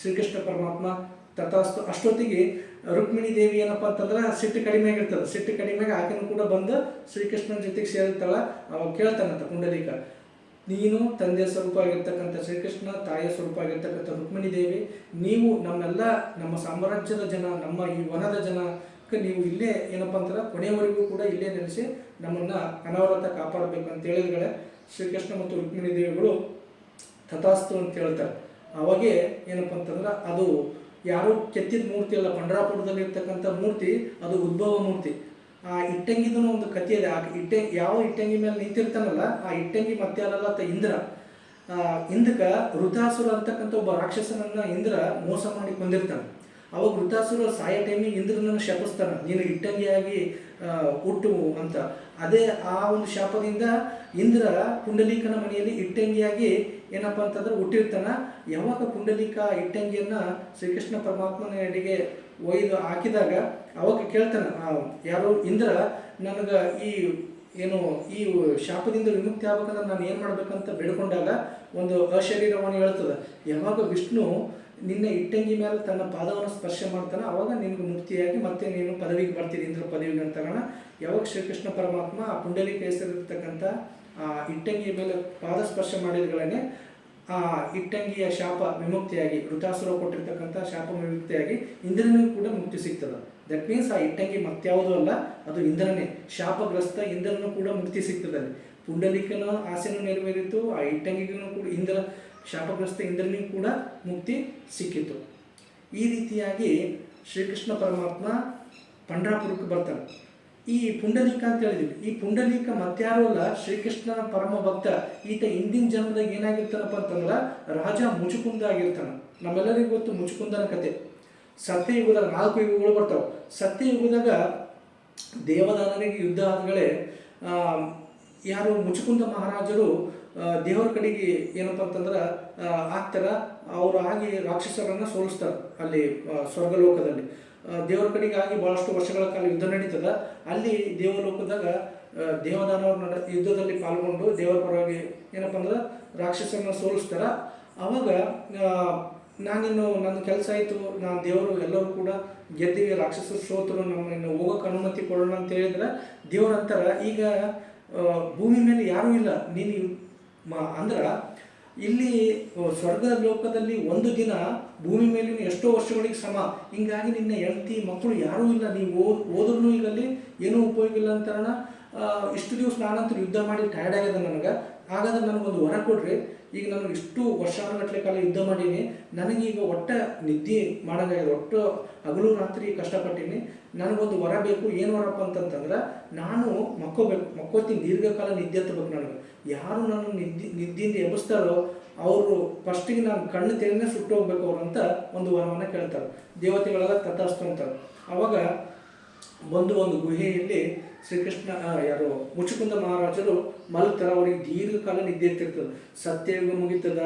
ಶ್ರೀಕೃಷ್ಣ ಪರಮಾತ್ಮ ತಥಾಸ್ತು. ಅಷ್ಟೊತ್ತಿಗೆ ರುಕ್ಮಿಣಿ ದೇವಿ ಏನಪ್ಪ ಅಂತಂದ್ರೆ ಸಿಟ್ಟು ಕಡಿಮೆ ಆಗಿರ್ತದೆ. ಸಿಟ್ಟು ಕಡಿಮೆಗೆ ಆಕೆನೂ ಕೂಡ ಬಂದು ಶ್ರೀಕೃಷ್ಣನ ಜೊತೆಗೆ ಸೇರಿರ್ತಾಳ. ಅವಾಗ ಕೇಳ್ತಾನಂತ ಪುಂಡಲೀಕ, ನೀನು ತಂದೆಯ ಸ್ವರೂಪ ಆಗಿರ್ತಕ್ಕಂಥ ಶ್ರೀಕೃಷ್ಣ, ತಾಯಿಯ ಸ್ವರೂಪ ಆಗಿರ್ತಕ್ಕಂಥ ರುಕ್ಮಿಣಿ ದೇವಿ, ನೀವು ನಮ್ಮ ಸಾಮ್ರಾಜ್ಯದ ಜನ, ನಮ್ಮ ಈ ವನದ ಜನಕ್ಕೆ ನೀವು ಇಲ್ಲೇ ಏನಪ್ಪ ಅಂತಾರೆ ಕೊನೆಯವರೆಗೂ ಕೂಡ ಇಲ್ಲೇ ನೆಲೆಸಿ ನಮ್ಮನ್ನು ಅನಾವರತ ಕಾಪಾಡಬೇಕು ಅಂತ ಹೇಳಿದ್ಗಳೇ ಶ್ರೀಕೃಷ್ಣ ಮತ್ತು ರುಕ್ಮಿಣಿ ದೇವಿಗಳು ತಥಾಸ್ತು ಅಂತ ಹೇಳ್ತಾರೆ. ಅವಾಗೇ ಏನಪ್ಪ ಅಂತಂದ್ರೆ ಅದು ಯಾರು ಕೆತ್ತಿದ ಮೂರ್ತಿ ಅಲ್ಲ, ಪಂಡ್ರಾಪುರದಲ್ಲಿ ಇರ್ತಕ್ಕಂಥ ಮೂರ್ತಿ ಅದು ಉದ್ಭವ ಮೂರ್ತಿ. ಆ ಇಟ್ಟಂಗಿದೂ ಒಂದು ಕಥೆ ಇದೆ. ಆ ಯಾವ ಇಟ್ಟಂಗಿ ಮೇಲೆ ನಿಂತಿರ್ತಾನಲ್ಲ, ಆ ಇಟ್ಟಂಗಿ ಮತ್ತೆ ಯಾರಲ್ಲ ಇಂದ್ರ. ಇಂದ್ರಕ್ಕೆ ವೃತಾಸುರ ಅಂತಕ್ಕಂಥ ಒಬ್ಬ ರಾಕ್ಷಸನನ್ನು ಇಂದ್ರ ಮೋಸ ಮಾಡಿ ಕೊಂದಿರ್ತಾನೆ. ಅವಾಗ ವೃತಾಸುರ ಸಾಯ ಟೈಮಿಗೆ ಇಂದ್ರನನ್ನು ಶಪಿಸ್ತಾನೆ, ನೀನು ಇಟ್ಟಂಗಿಯಾಗಿ ಹುಟ್ಟು ಅಂತ. ಅದೇ ಆ ಒಂದು ಶಾಪದಿಂದ ಇಂದ್ರ ಪುಂಡಲೀಕನ ಮನೆಯಲ್ಲಿ ಇಟ್ಟಂಗಿಯಾಗಿ ಏನಪ್ಪ ಅಂತಂದ್ರೆ ಹುಟ್ಟಿರ್ತಾನೆ. ಯಾವಾಗ ಪುಂಡಲೀಕ ಇಟ್ಟಂಗಿಯನ್ನು ಶ್ರೀಕೃಷ್ಣ ಪರಮಾತ್ಮನ ಎಡೆಗೆ ಒಯ್ದು ಹಾಕಿದಾಗ ಅವಾಗ ಕೇಳ್ತಾನೆ, ಯಾರು ಇಂದ್ರ, ನನಗೆ ಈ ಶಾಪದಿಂದ ವಿಮುಕ್ತಿ ಆಗ್ಬೇಕಂದ್ರೆ ನಾನು ಏನು ಮಾಡ್ಬೇಕಂತ ಬೇಡ್ಕೊಂಡಾಗ ಒಂದು ಅಶರೀರವನ್ನು ಹೇಳ್ತದೆ. ಯಾವಾಗ ವಿಷ್ಣು ನಿನ್ನ ಇಟ್ಟಂಗಿ ಮೇಲೆ ತನ್ನ ಪಾದವನ್ನು ಸ್ಪರ್ಶ ಮಾಡ್ತಾನೆ, ಅವಾಗ ನಿನಗೆ ಮುಕ್ತಿಯಾಗಿ ಮತ್ತೆ ನೀನು ಪದವಿಗೆ ಬರ್ತೀನಿ, ಇಂದ್ರ ಪದವಿಗೆ ಅಂತ ಕಾರಣ. ಯಾವಾಗ ಶ್ರೀಕೃಷ್ಣ ಪರಮಾತ್ಮ ಆ ಪುಂಡಲೀಕ ಹೆಸರಿರ್ತಕ್ಕಂಥ ಆ ಇಟ್ಟಂಗಿಯ ಮೇಲೆ ಪಾದ ಸ್ಪರ್ಶ ಮಾಡಿದ್ಗಳೇ ಆ ಇಟ್ಟಂಗಿಯ ಶಾಪ ವಿಮುಕ್ತಿಯಾಗಿ, ವೃತಾಸುರ ಕೊಟ್ಟಿರ್ತಕ್ಕಂಥ ಶಾಪ ವಿಮುಕ್ತಿಯಾಗಿ ಇಂದ್ರನಿಗೂ ಕೂಡ ಮುಕ್ತಿ ಸಿಗ್ತದೆ. ದಟ್ ಮೀನ್ಸ್ ಆ ಇಟ್ಟಂಗಿ ಮತ್ಯಾವುದೂ ಅಲ್ಲ, ಅದು ಇಂದ್ರನೇ. ಶಾಪಗ್ರಸ್ತ ಇಂದ್ರನೂ ಕೂಡ ಮುಕ್ತಿ ಸಿಗ್ತದೆ. ಪುಂಡಲೀಕನ ಆಸೆನೂ ನೆರವೇರಿತು, ಆ ಇಟ್ಟಂಗಿಗೂ ಕೂಡ ಶಾಪಗ್ರಸ್ತ ಇಂದ್ರನಿಗೂ ಕೂಡ ಮುಕ್ತಿ ಸಿಕ್ಕಿತು. ಈ ರೀತಿಯಾಗಿ ಶ್ರೀಕೃಷ್ಣ ಪರಮಾತ್ಮ ಪಂಡ್ರಾಪುರಕ್ಕೆ ಬರ್ತಾನೆ. ಈ ಪುಂಡಲೀಕ ಅಂತ ಹೇಳಿದ್ವಿ, ಈ ಪುಂಡಲೀಕ ಮತ್ಯಾರೂ ಅಲ್ಲ, ಶ್ರೀಕೃಷ್ಣನ ಪರಮ ಭಕ್ತ. ಈತ ಹಿಂದಿನ ಜನ್ಮದಾಗ ಏನಾಗಿರ್ತಾನಪ್ಪ ಅಂತಂದ್ರೆ ರಾಜ ಮುಚುಕುಂದ ಆಗಿರ್ತಾನೆ. ನಮ್ಮೆಲ್ಲರಿಗೂ ಗೊತ್ತು ಮುಚುಕುಂದನ ಕತೆ. ಸತ್ಯಯುಗದಾಗ 4 ಯುಗಗಳು ಬರ್ತಾವೆ. ಸತ್ಯಯುಗದಾಗ ದೇವದಾನನಿಗೆ ಯುದ್ಧ ಆದಗಳೇ ಯಾರು ಮುಚುಕುಂದ ಮಹಾರಾಜರು ದೇವರ ಕಡೆಗೆ ಏನಪ್ಪ ಅಂತಂದ್ರೆ ಆಗ್ತಾರ. ಅವರು ಆಗಿ ರಾಕ್ಷಸರನ್ನು ಸೋಲಿಸ್ತಾರೆ ಅಲ್ಲಿ ಸ್ವರ್ಗಲೋಕದಲ್ಲಿ. ದೇವರ ಕಡೆಗೆ ಆಗಿ ಭಾಳಷ್ಟು ವರ್ಷಗಳ ಕಾಲ ಯುದ್ಧ ನಡೀತದ. ಅಲ್ಲಿ ದೇವಲೋಕದಾಗ ದೇವದಾನವ್ರ ಯುದ್ಧದಲ್ಲಿ ಪಾಲ್ಗೊಂಡು ದೇವರ ಪರವಾಗಿ ಏನಪ್ಪ ಅಂದ್ರೆ ರಾಕ್ಷಸರನ್ನ ಸೋಲಿಸ್ತಾರ. ಅವಾಗ ನನ್ನ ಕೆಲಸ ಆಯಿತು, ನಾನು ದೇವರು ಎಲ್ಲರೂ ಕೂಡ ಗೆದ್ದೀವಿ, ರಾಕ್ಷಸರು ಸೋತರು, ನಮ್ಮನ್ನು ಹೋಗೋಕೆ ಅನುಮತಿ ಕೊಡೋಣ ಅಂತ ಹೇಳಿದ್ರೆ ದೇವ್ರ ಅಂತಾರೆ, ಈಗ ಭೂಮಿ ಮೇಲೆ ಯಾರೂ ಇಲ್ಲ, ನೀನು ಅಂದ್ರೆ ಇಲ್ಲಿ ಸ್ವರ್ಗದ ಲೋಕದಲ್ಲಿ ಒಂದು ದಿನ ಭೂಮಿ ಮೇಲಿನ ಎಷ್ಟೋ ವರ್ಷಗಳಿಗೆ ಸಮ. ಹಿಂಗಾಗಿ ನಿನ್ನ ಹೆಂಡತಿ ಮಕ್ಕಳು ಯಾರೂ ಇಲ್ಲ, ನೀವು ಓದ್ರೂ ಈಗ ಅಲ್ಲಿ ಏನೂ ಉಪಯೋಗ ಇಲ್ಲ ಅಂತಾರಣ. ಇಷ್ಟು ದಿವಸ ನಾನಂತೂ ಯುದ್ಧ ಮಾಡಿ ಟಯರ್ಡ್ ಆಗ್ಯದ ನನಗೆ, ಹಾಗಾದ್ರೆ ನನಗೊಂದು ವರ ಕೊಡ್ರಿ. ಈಗ ನಾನು ಇಷ್ಟು ವರ್ಷಾನುಗಟ್ಟಲೆ ಕಾಲ ಯುದ್ಧ ಮಾಡೀನಿ, ನನಗೀಗ ಒಟ್ಟು ನಿದ್ದೆ ಮಾಡೋಂಗಾಗಿದೆ, ಒಟ್ಟು ಹಗಲು ರಾತ್ರಿ ಕಷ್ಟಪಟ್ಟೀನಿ, ನನಗೊಂದು ವರ ಬೇಕು. ಏನು ವರಪ್ಪ ಅಂತಂತಂದ್ರೆ ನಾನು ಮಕ್ಕೋತೀನಿ, ದೀರ್ಘಕಾಲ ನಿದ್ದೆ ಹತ್ತಬೇಕು. ನನಗೆ ಯಾರು ನಾನು ನಿದ್ದೆಯಿಂದ ಎಬ್ಬಿಸ್ತಾರೋ ಅವರು ಫಸ್ಟಿಗೆ ನಾನು ಕಣ್ಣು ತೆರೆನೇ ಸುಟ್ಟು ಹೋಗ್ಬೇಕು ಅವ್ರು ಅಂತ ಒಂದು ವರವನ್ನು ಕೇಳ್ತಾರೆ. ದೇವತೆಗಳೆಲ್ಲ ತಥಾಸ್ತು ಅಂತಾರೆ. ಅವಾಗ ಬಂದು ಒಂದು ಗುಹೆಯಲ್ಲಿ ಶ್ರೀಕೃಷ್ಣ ಯಾರು ಮುಚುಕುಂದ ಮಹಾರಾಜರು ಮಲಗ್ತಾರ. ಅವ್ರಿಗೆ ದೀರ್ಘಕಾಲ ನಿದ್ದೆ ಇರ್ತಿರ್ತದೆ. ಸತ್ಯಯುಗ ಮುಗಿತದ,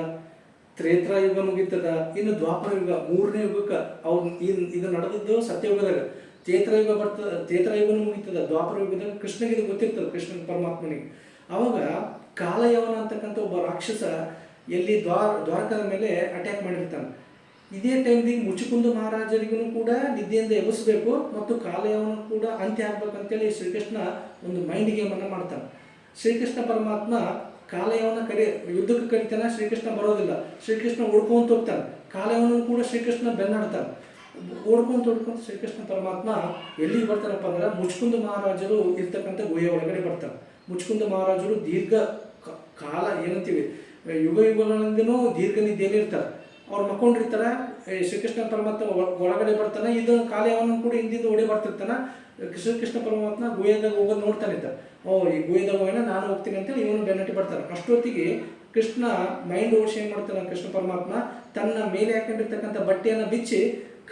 ತ್ರೇತಾಯುಗ ಮುಗಿತದ, ಇನ್ನು ದ್ವಾಪರ ಯುಗ 3ನೇ ಯುಗಕ್ಕೆ ಅವ್ರು ಇದು ನಡೆದದ್ದು ಸತ್ಯಯುಗದಾಗ. ತ್ರೇತಾಯುಗ ಬರ್ತದ, ತ್ರೇತಾಯುಗನೂ ಮುಗಿತದ, ದ್ವಾಪರ ಯುಗದಾಗ ಕೃಷ್ಣಗೆ ಇದು ಗೊತ್ತಿರ್ತದೆ, ಕೃಷ್ಣ ಪರಮಾತ್ಮನಿಗೆ. ಅವಾಗ ಕಾಲಯವನ ಅಂತಕ್ಕಂಥ ಒಬ್ಬ ರಾಕ್ಷಸ ಎಲ್ಲಿ ದ್ವಾರಕದ ಮೇಲೆ ಅಟ್ಯಾಕ್ ಮಾಡಿರ್ತಾನೆ. ಇದೇ ಟೈಮ್ಗೆ ಮುಚುಕುಂದ ಮಹಾರಾಜರಿಗೂ ಕೂಡ ನಿದ್ದೆಯಿಂದ ಎಬ್ಬಿಸಬೇಕು ಮತ್ತು ಕಾಲಯವನ ಕೂಡ ಅಂತ್ಯ ಆಗ್ಬೇಕಂತೇಳಿ ಶ್ರೀಕೃಷ್ಣ ಒಂದು ಮೈಂಡ್ ಗೇಮನ್ನು ಮಾಡ್ತಾನೆ. ಶ್ರೀಕೃಷ್ಣ ಪರಮಾತ್ಮ ಕಾಲಯವನ ಯುದ್ಧಕ್ಕೆ ಕರಿತಾನೆ, ಶ್ರೀಕೃಷ್ಣ ಬರೋದಿಲ್ಲ. ಶ್ರೀಕೃಷ್ಣ ಓಡ್ಕೊಂತ ಹೋಗ್ತಾನೆ, ಕಾಲಯವನು ಕೂಡ ಶ್ರೀಕೃಷ್ಣ ಬೆನ್ನಾಡ್ತಾನೆ. ಓಡ್ಕೊಂತ ಶ್ರೀಕೃಷ್ಣ ಪರಮಾತ್ಮ ಎಲ್ಲಿಗೆ ಬರ್ತಾನಪ್ಪ ಅಂದ್ರೆ ಮುಚುಕುಂದ ಮಹಾರಾಜರು ಇರ್ತಕ್ಕಂಥ ಗುಹೆ ಒಳಗಡೆ ಬರ್ತಾನೆ. ಮುಚುಕುಂದ ಮಹಾರಾಜರು ದೀರ್ಘ ಕಾಲ ಏನಂತೀವಿ ಯುಗ ಯುಗಗಳಿಂದನೂ ದೀರ್ಘ ನಿದ್ದೆಯಲ್ಲಿ ಇರ್ತಾರೆ. ಅವ್ರು ಮಕ್ಕೊಂಡಿರ್ತಾರೆ. ಶ್ರೀಕೃಷ್ಣ ಪರಮಾತ್ಮ ಒಳಗಡೆ ಬರ್ತಾನೆ, ಇದು ಕಾಲಯವನ ಕೂಡ ಹಿಂದಿಂದ ಓಡಿ ಬರ್ತಿರ್ತಾನೆ. ಶ್ರೀಕೃಷ್ಣ ಪರಮಾತ್ಮ ಗುಹೆದಾಗ ಹೋಗೋದು ನೋಡ್ತಾನೆ ಇದ್ದ. ಈ ಗುಹೆದಾಗ ಹೋಗೋಣ ನಾನು ಹೋಗ್ತೀನಿ ಅಂತೇಳಿ ಇವನು ಬೆನ್ನಟ್ಟಿ ಬರ್ತಾನೆ. ಅಷ್ಟೊತ್ತಿಗೆ ಕೃಷ್ಣ ಮೈಂಡ್ ಓಡಿಸಿ ಏನು ಮಾಡ್ತಾನೆ, ಕೃಷ್ಣ ಪರಮಾತ್ಮ ತನ್ನ ಮೇಲೆ ಹಾಕೊಂಡಿರ್ತಕ್ಕಂಥ ಬಟ್ಟೆಯನ್ನು ಬಿಚ್ಚಿ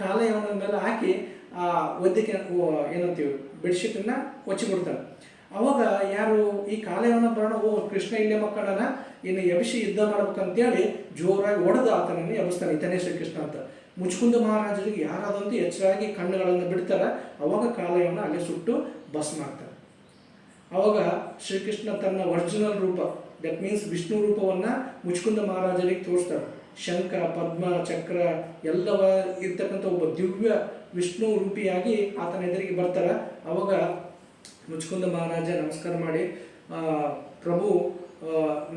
ಕಾಲಯವನ ಮೇಲೆ ಹಾಕಿ ಆ ಒದ್ದಕ್ಕೆ ಏನಂತೀವಿ ಬೆಡ್ಶೀಟನ್ನು ಕೊಚ್ಚಿಬಿಡ್ತಾನೆ. ಅವಾಗ ಯಾರು ಈ ಕಾಲಯವನ ಬರೋಣ, ಕೃಷ್ಣ ಇಲ್ಲೇ ಮಕ್ಕಳನ್ನ ಇನ್ನು ಎಬ್ಬಿಸಿ ಯುದ್ಧ ಮಾಡ್ಬೇಕಂತೇಳಿ ಜೋರಾಗಿ ಹೊಡೆದು ಆತನನ್ನು ಎಬ್ಬಿಸ್ತಾನೆ, ಇತನೇ ಶ್ರೀಕೃಷ್ಣ ಅಂತ. ಮುಚುಕುಂದ ಮಹಾರಾಜರಿಗೆ ಯಾರಾದಂತೂ ಎಚ್ಚರಾಗಿ ಕಣ್ಣುಗಳನ್ನು ಬಿಡ್ತಾರೆ. ಅವಾಗ ಕಾಲಯವನ ಅಲ್ಲೇ ಸುಟ್ಟು ಭಸ್ಮ ಆಗ್ತಾರೆ. ಅವಾಗ ಶ್ರೀಕೃಷ್ಣ ತನ್ನ ಒರಿಜಿನಲ್ ರೂಪ, ದಟ್ ಮೀನ್ಸ್ ವಿಷ್ಣು ರೂಪವನ್ನು ಮುಚುಕುಂದ ಮಹಾರಾಜರಿಗೆ ತೋರಿಸ್ತಾರೆ. ಶಂಖ, ಪದ್ಮ, ಚಕ್ರ ಎಲ್ಲವ ಇರ್ತಕ್ಕಂಥ ಒಬ್ಬ ದಿವ್ಯ ವಿಷ್ಣು ರೂಪಿಯಾಗಿ ಆತನ ಎದುರಿಗೆ ಬರ್ತಾರೆ. ಅವಾಗ ಮುಚುಕುಂದ ಮಹಾರಾಜ ನಮಸ್ಕಾರ ಮಾಡಿ, ಪ್ರಭು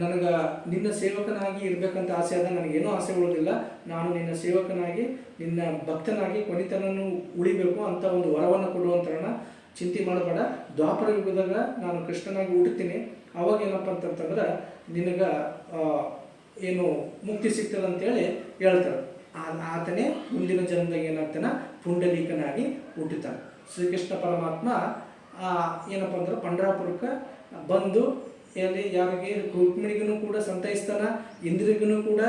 ನನಗೆ ನಿನ್ನ ಸೇವಕನಾಗಿ ಇರಬೇಕಂತ ಆಸೆ ಆದ, ನನಗೇನೂ ಆಸೆ ಉಳಿದಿಲ್ಲ. ನಾನು ನಿನ್ನ ಸೇವಕನಾಗಿ ನಿನ್ನ ಭಕ್ತನಾಗಿ ಕೊನೆತನನ್ನು ಉಳಿಬೇಕು ಅಂತ ಒಂದು ವರವನ್ನು ಕೊಡುವಂಥರನ್ನ ಚಿಂತೆ ಮಾಡಬೇಡ. ದ್ವಾಪರ ಯುಗದಾಗ ನಾನು ಕೃಷ್ಣನಾಗಿ ಹುಟ್ಟುತ್ತೀನಿ. ಅವಾಗ ಏನಪ್ಪ ಅಂತಂತಂದ್ರೆ ನಿನಗೆ ಏನು ಮುಕ್ತಿ ಸಿಗ್ತದೆ ಅಂತೇಳಿ ಹೇಳ್ತಾರೆ. ಆತನೇ ಮುಂದಿನ ಜನ್ಮದಾಗ ಏನಾಗ್ತಾನೆ, ಪುಂಡಲೀಕನಾಗಿ ಹುಟ್ಟುತ್ತಾನೆ. ಶ್ರೀಕೃಷ್ಣ ಪರಮಾತ್ಮ ಏನಪ್ಪ ಅಂದ್ರೆ ಪಂಡರಾಪುರಕ್ಕೆ ಬಂದು ಎಲ್ಲಿ ಯಾರಿಗೆ ರುಕ್ಮಿಣಿಗೂ ಕೂಡ ಸಂತೈಸ್ತಾನ, ಇಂದ್ರಿಗೂ ಕೂಡ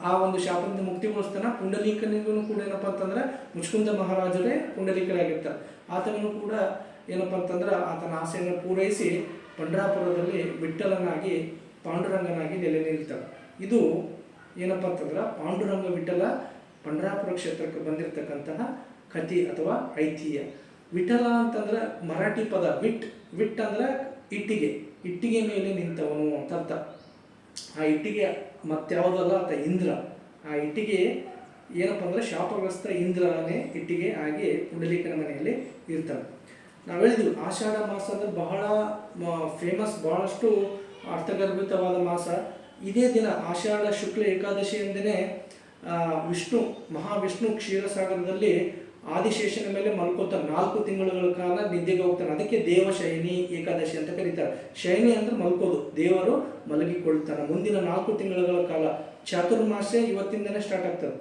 ಆ ಒಂದು ಶಾಪದಿಂದ ಮುಕ್ತಿಗೊಳಿಸ್ತಾನ. ಪುಂಡಲೀಕನಿಗೂ ಕೂಡ ಏನಪ್ಪ ಅಂತಂದ್ರೆ ಮುಚುಕುಂದ ಮಹಾರಾಜರೇ ಪುಂಡಲೀಕರಾಗಿರ್ತಾರೆ. ಆತನೂ ಕೂಡ ಏನಪ್ಪ ಅಂತಂದ್ರೆ ಆತನ ಆಸೆಯನ್ನು ಪೂರೈಸಿ ಪಂಡರಾಪುರದಲ್ಲಿ ವಿಠ್ಠಲನಾಗಿ ಪಾಂಡುರಂಗನಾಗಿ ನೆಲೆ ನಿಲ್ತಾರೆ. ಇದು ಏನಪ್ಪ ಅಂತಂದ್ರೆ ಪಾಂಡುರಂಗ ವಿಠ್ಠಲ ಪಂಡರಾಪುರ ಕ್ಷೇತ್ರಕ್ಕೆ ಬಂದಿರತಕ್ಕಂತಹ ಕಥೆ ಅಥವಾ ಐತಿಹ್ಯ. ವಿಠಲ ಅಂತಂದ್ರೆ ಮರಾಠಿ ಪದ ವಿಟ್ ಅಂದ್ರೆ ಇಟ್ಟಿಗೆ, ಇಟ್ಟಿಗೆ ಮೇಲೆ ನಿಂತವನು ಅಂತ ಅರ್ಥ. ಆ ಇಟ್ಟಿಗೆ ಮತ್ಯಾವುದಲ್ಲ ಆತ ಇಂದ್ರ. ಆ ಇಟ್ಟಿಗೆ ಏನಪ್ಪ ಅಂದ್ರೆ ಶಾಪಗ್ರಸ್ತ ಇಂದ್ರನೇ ಇಟ್ಟಿಗೆ ಆಗಿ ಪುಂಡಲೀಕನ ಮನೆಯಲ್ಲಿ ಇರ್ತಾನೆ. ನಾವು ಹೇಳಿದ್ವಿ ಆಷಾಢ ಮಾಸ ಅಂದ್ರೆ ಬಹಳ ಫೇಮಸ್, ಬಹಳಷ್ಟು ಅರ್ಥಗರ್ಭಿತವಾದ ಮಾಸ. ಇದೇ ದಿನ ಆಷಾಢ ಶುಕ್ಲ ಏಕಾದಶಿ ಎಂದೇ ಮಹಾವಿಷ್ಣು ಕ್ಷೀರಸಾಗರದಲ್ಲಿ ಆದಿಶೇಷನ ಮೇಲೆ ಮಲ್ಕೋತಾನೆ. 4 ತಿಂಗಳುಗಳ ಕಾಲ ನಿದ್ದೆಗೆ ಹೋಗ್ತಾನೆ. ಅದಕ್ಕೆ ದೇವಶಯನಿ ಏಕಾದಶಿ ಅಂತ ಕರೀತಾರೆ. ಶಯನಿ ಅಂದ್ರೆ ಮಲ್ಕೋದು, ದೇವರು ಮಲಗಿಕೊಳ್ತಾನೆ. ಮುಂದಿನ 4 ತಿಂಗಳುಗಳ ಕಾಲ ಚಾತುರ್ಮಾಸ ಇವತ್ತಿಂದನೇ ಸ್ಟಾರ್ಟ್ ಆಗ್ತದೆ.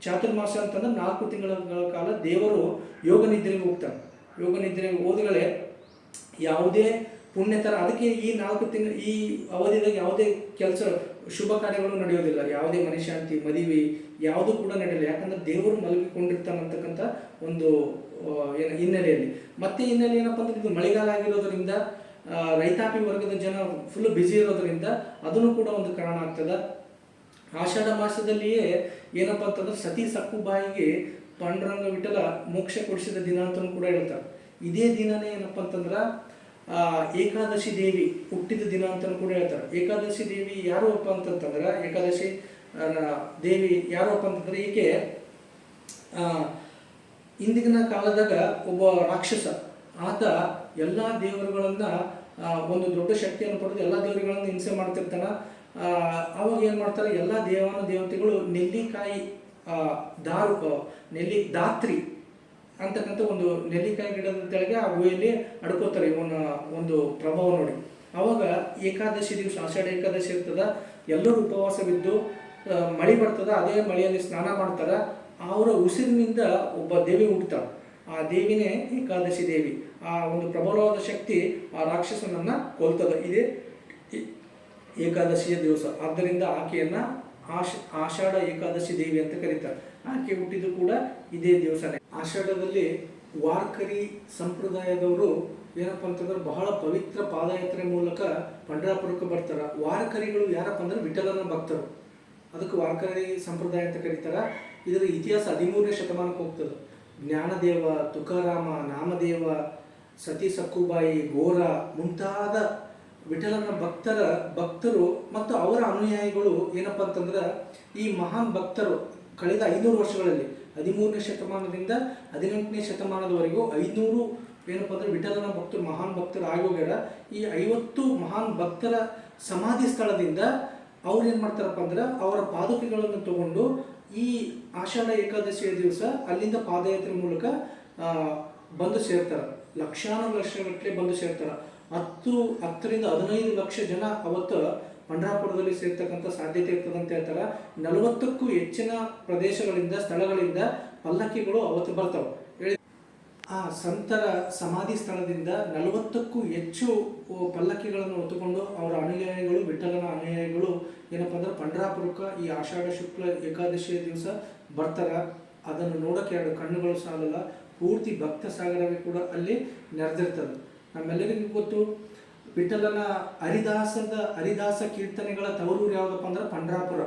ಚಾತುರ್ಮಾಸ ಅಂತಂದ್ರೆ 4 ತಿಂಗಳ ಕಾಲ ದೇವರು ಯೋಗ ನಿದ್ರೆಗೆ ಹೋಗ್ತಾನೆ. ಯೋಗ ನಿದ್ರೆಗೆ ಹೋದಗಳೇ ಯಾವುದೇ ಪುಣ್ಯತರ, ಅದಕ್ಕೆ ಈ 4 ತಿಂಗಳು ಈ ಅವಧಿದಾಗ ಯಾವುದೇ ಕೆಲಸ ಶುಭ ಕಾರ್ಯಗಳು ನಡೆಯೋದಿಲ್ಲ. ಯಾವುದೇ ಮನಶಾಂತಿ, ಮದುವೆ ಯಾವುದೂ ಕೂಡ ನಡೆಯಲ್ಲ. ಯಾಕಂದ್ರೆ ದೇವರು ಮಲಗಿಕೊಂಡಿರ್ತಾನಂತಕ್ಕಂಥ ಒಂದು ಹಿನ್ನೆಲೆಯಲ್ಲಿ. ಮತ್ತೆ ಹಿನ್ನೆಲೆ ಏನಪ್ಪ ಅಂದ್ರೆ ಇದು ಮಳೆಗಾಲ ಆಗಿರೋದ್ರಿಂದ ರೈತಾಪಿ ವರ್ಗದ ಜನ ಫುಲ್ ಬ್ಯುಸಿ ಇರೋದ್ರಿಂದ ಅದನ್ನು ಕೂಡ ಒಂದು ಕಾರಣ ಆಗ್ತದೆ. ಆಷಾಢ ಮಾಸದಲ್ಲಿಯೇ ಏನಪ್ಪ ಅಂತಂದ್ರೆ ಸತಿ ಸಕ್ಕುಬಾಯಿಗೆ ಪಾಂಡುರಂಗ ವಿಠಲ ಮೋಕ್ಷ ಕೊಡಿಸಿದ ದಿನ ಅಂತಲೂ ಕೂಡ ಹೇಳ್ತಾರೆ. ಇದೇ ದಿನನೇ ಏನಪ್ಪ ಅಂತಂದ್ರೆ ಏಕಾದಶಿ ದೇವಿ ಹುಟ್ಟಿದ ದಿನ ಅಂತಲೂ ಕೂಡ ಹೇಳ್ತಾರೆ. ಏಕಾದಶಿ ದೇವಿ ಯಾರಪ್ಪ ಅಂತಂತಂದ್ರೆ, ಏಕಾದಶಿ ದೇವಿ ಯಾರಪ್ಪ ಅಂತಂದ್ರೆ ಈಕೆ ಇಂದಿನ ಕಾಲದಾಗ ಒಬ್ಬ ರಾಕ್ಷಸ. ಆತ ಎಲ್ಲ ದೇವರುಗಳನ್ನ ಒಂದು ದೊಡ್ಡ ಶಕ್ತಿಯನ್ನು ಪಡೆದು ಎಲ್ಲ ದೇವರುಗಳನ್ನು ಹಿಂಸೆ ಮಾಡ್ತಿರ್ತಾನೆ. ಅವಾಗ ಏನು ಮಾಡ್ತಾರೆ, ಎಲ್ಲ ದೇವತೆಗಳು ನೆಲ್ಲಿಕಾಯಿ ದಾತ್ರಿ ಅಂತಕ್ಕಂಥ ಒಂದು ನೆಲ್ಲಿಕಾಯಿ ಗಿಡದ ತೆಳಗೆ ಆ ಗುಹೆಯಲ್ಲಿ ಅಡ್ಕೋತಾರೆ ಇವನ ಒಂದು ಪ್ರಭಾವ ನೋಡಿ. ಅವಾಗ ಏಕಾದಶಿ ದಿವಸ ಆಷಾಢ ಏಕಾದಶಿ ಇರ್ತದ, ಎಲ್ಲರೂ ಉಪವಾಸವಿದ್ದು ಮಳೆ ಬರ್ತದ, ಅದೇ ಮಳೆಯಲ್ಲಿ ಸ್ನಾನ ಮಾಡ್ತಾರೆ. ಅವರ ಉಸಿರಿನಿಂದ ಒಬ್ಬ ದೇವಿ ಹುಟ್ಟುತ್ತಾಳೆ. ಆ ದೇವಿನೇ ಏಕಾದಶಿ ದೇವಿ. ಆ ಒಂದು ಪ್ರಬಲವಾದ ಶಕ್ತಿ ಆ ರಾಕ್ಷಸನನ್ನ ಕೊಲ್ತದ. ಇದೇ ಏಕಾದಶಿಯ ದಿವಸ. ಆದ್ದರಿಂದ ಆಕೆಯನ್ನ ಆಷಾಢ ಏಕಾದಶಿ ದೇವಿ ಅಂತ ಕರೀತಾರೆ. ಆಕೆ ಹುಟ್ಟಿದ್ದು ಕೂಡ ಇದೇ ದಿವಸನೇ. ಆಷಾಢದಲ್ಲಿ ವಾರ್ಕರಿ ಸಂಪ್ರದಾಯದವರು ಏನಪ್ಪ ಅಂತಂದ್ರೆ ಬಹಳ ಪವಿತ್ರ ಪಾದಯಾತ್ರೆ ಮೂಲಕ ಪಂಢರಾಪುರಕ್ಕೆ ಬರ್ತಾರೆ. ವಾರಕರಿಗಳು ಯಾರಪ್ಪ ಅಂದ್ರೆ ವಿಠಲನ ಭಕ್ತರು, ಅದಕ್ಕೆ ವಾರ್ಕರಿ ಸಂಪ್ರದಾಯ ಅಂತ ಕರೀತಾರೆ. ಇದರ ಇತಿಹಾಸ 13ನೇ ಶತಮಾನಕ್ಕೆ ಹೋಗ್ತದೆ. ಜ್ಞಾನದೇವ, ತುಕಾರಾಮ, ನಾಮದೇವ, ಸತಿ ಸಕ್ಕುಬಾಯಿ, ಗೋರ ಮುಂತಾದ ವಿಠಲನ ಭಕ್ತರು ಮತ್ತು ಅವರ ಅನುಯಾಯಿಗಳು ಏನಪ್ಪ ಅಂತಂದ್ರೆ ಈ ಮಹಾನ್ ಭಕ್ತರು ಕಳೆದ 500 ವರ್ಷಗಳಲ್ಲಿ 13ನೇ ಶತಮಾನದಿಂದ 18ನೇ ಶತಮಾನದವರೆಗೂ 500 ಏನಪ್ಪ ಅಂದ್ರೆ ವಿಠಲನ ಭಕ್ತರು ಮಹಾನ್ ಭಕ್ತರು ಆಗೋಗ್ಯಾರ. ಈ 50 ಮಹಾನ್ ಭಕ್ತರ ಸಮಾಧಿ ಸ್ಥಳದಿಂದ ಅವ್ರು ಏನು ಮಾಡ್ತಾರಪ್ಪ ಅಂದ್ರೆ ಅವರ ಪಾದುಕೆಗಳನ್ನು ತಗೊಂಡು ಈ ಆಷಾಢ ಏಕಾದಶಿಯ ದಿವಸ ಅಲ್ಲಿಂದ ಪಾದಯಾತ್ರೆ ಮೂಲಕ ಬಂದು ಸೇರ್ತಾರೆ. ಲಕ್ಷಗಟ್ಟಲೆ ಬಂದು ಸೇರ್ತಾರೆ. 10ರಿಂದ 15 ಲಕ್ಷ ಜನ ಅವತ್ತು ಪಂಢರಾಪುರದಲ್ಲಿ ಸೇರ್ತಕ್ಕಂಥ ಸಾಧ್ಯತೆ ಇರ್ತದೆ ಅಂತ ಹೇಳ್ತಾರೆ. 40ಕ್ಕೂ ಹೆಚ್ಚಿನ ಪ್ರದೇಶಗಳಿಂದ ಸ್ಥಳಗಳಿಂದ ಪಲ್ಲಕ್ಕಿಗಳು ಅವತ್ತು ಬರ್ತಾವೆ. ಆ ಸಂತರ ಸಮಾಧಿ ಸ್ಥಳದಿಂದ 40ಕ್ಕೂ ಹೆಚ್ಚು ಪಲ್ಲಕ್ಕಿಗಳನ್ನು ಹೊತ್ತುಕೊಂಡು ಅವರ ಅನುಯಾಯಿಗಳು, ವಿಠಲನ ಅನುಯಾಯಿಗಳು ಏನಪ್ಪ ಅಂದ್ರೆ ಪಂಢರಾಪುರಕ್ಕೆ ಈ ಆಷಾಢ ಶುಕ್ಲ ಏಕಾದಶಿಯ ದಿವಸ ಬರ್ತಾರೆ. ಅದನ್ನು ನೋಡೋಕೆ 2 ಕಣ್ಣುಗಳು ಸಾಲಲ್ಲ. ಪೂರ್ತಿ ಭಕ್ತ ಸಾಗರವೇ ಕೂಡ ಅಲ್ಲಿ ನೆರೆದಿರ್ತದೆ. ನಮ್ಮೆಲ್ಲರಿಗೂ ಗೊತ್ತು, ವಿಠಲನ ಹರಿದಾಸ ಕೀರ್ತನೆಗಳ ತವರೂರು ಯಾವುದಪ್ಪ ಅಂದ್ರೆ ಪಂಢರಾಪುರ.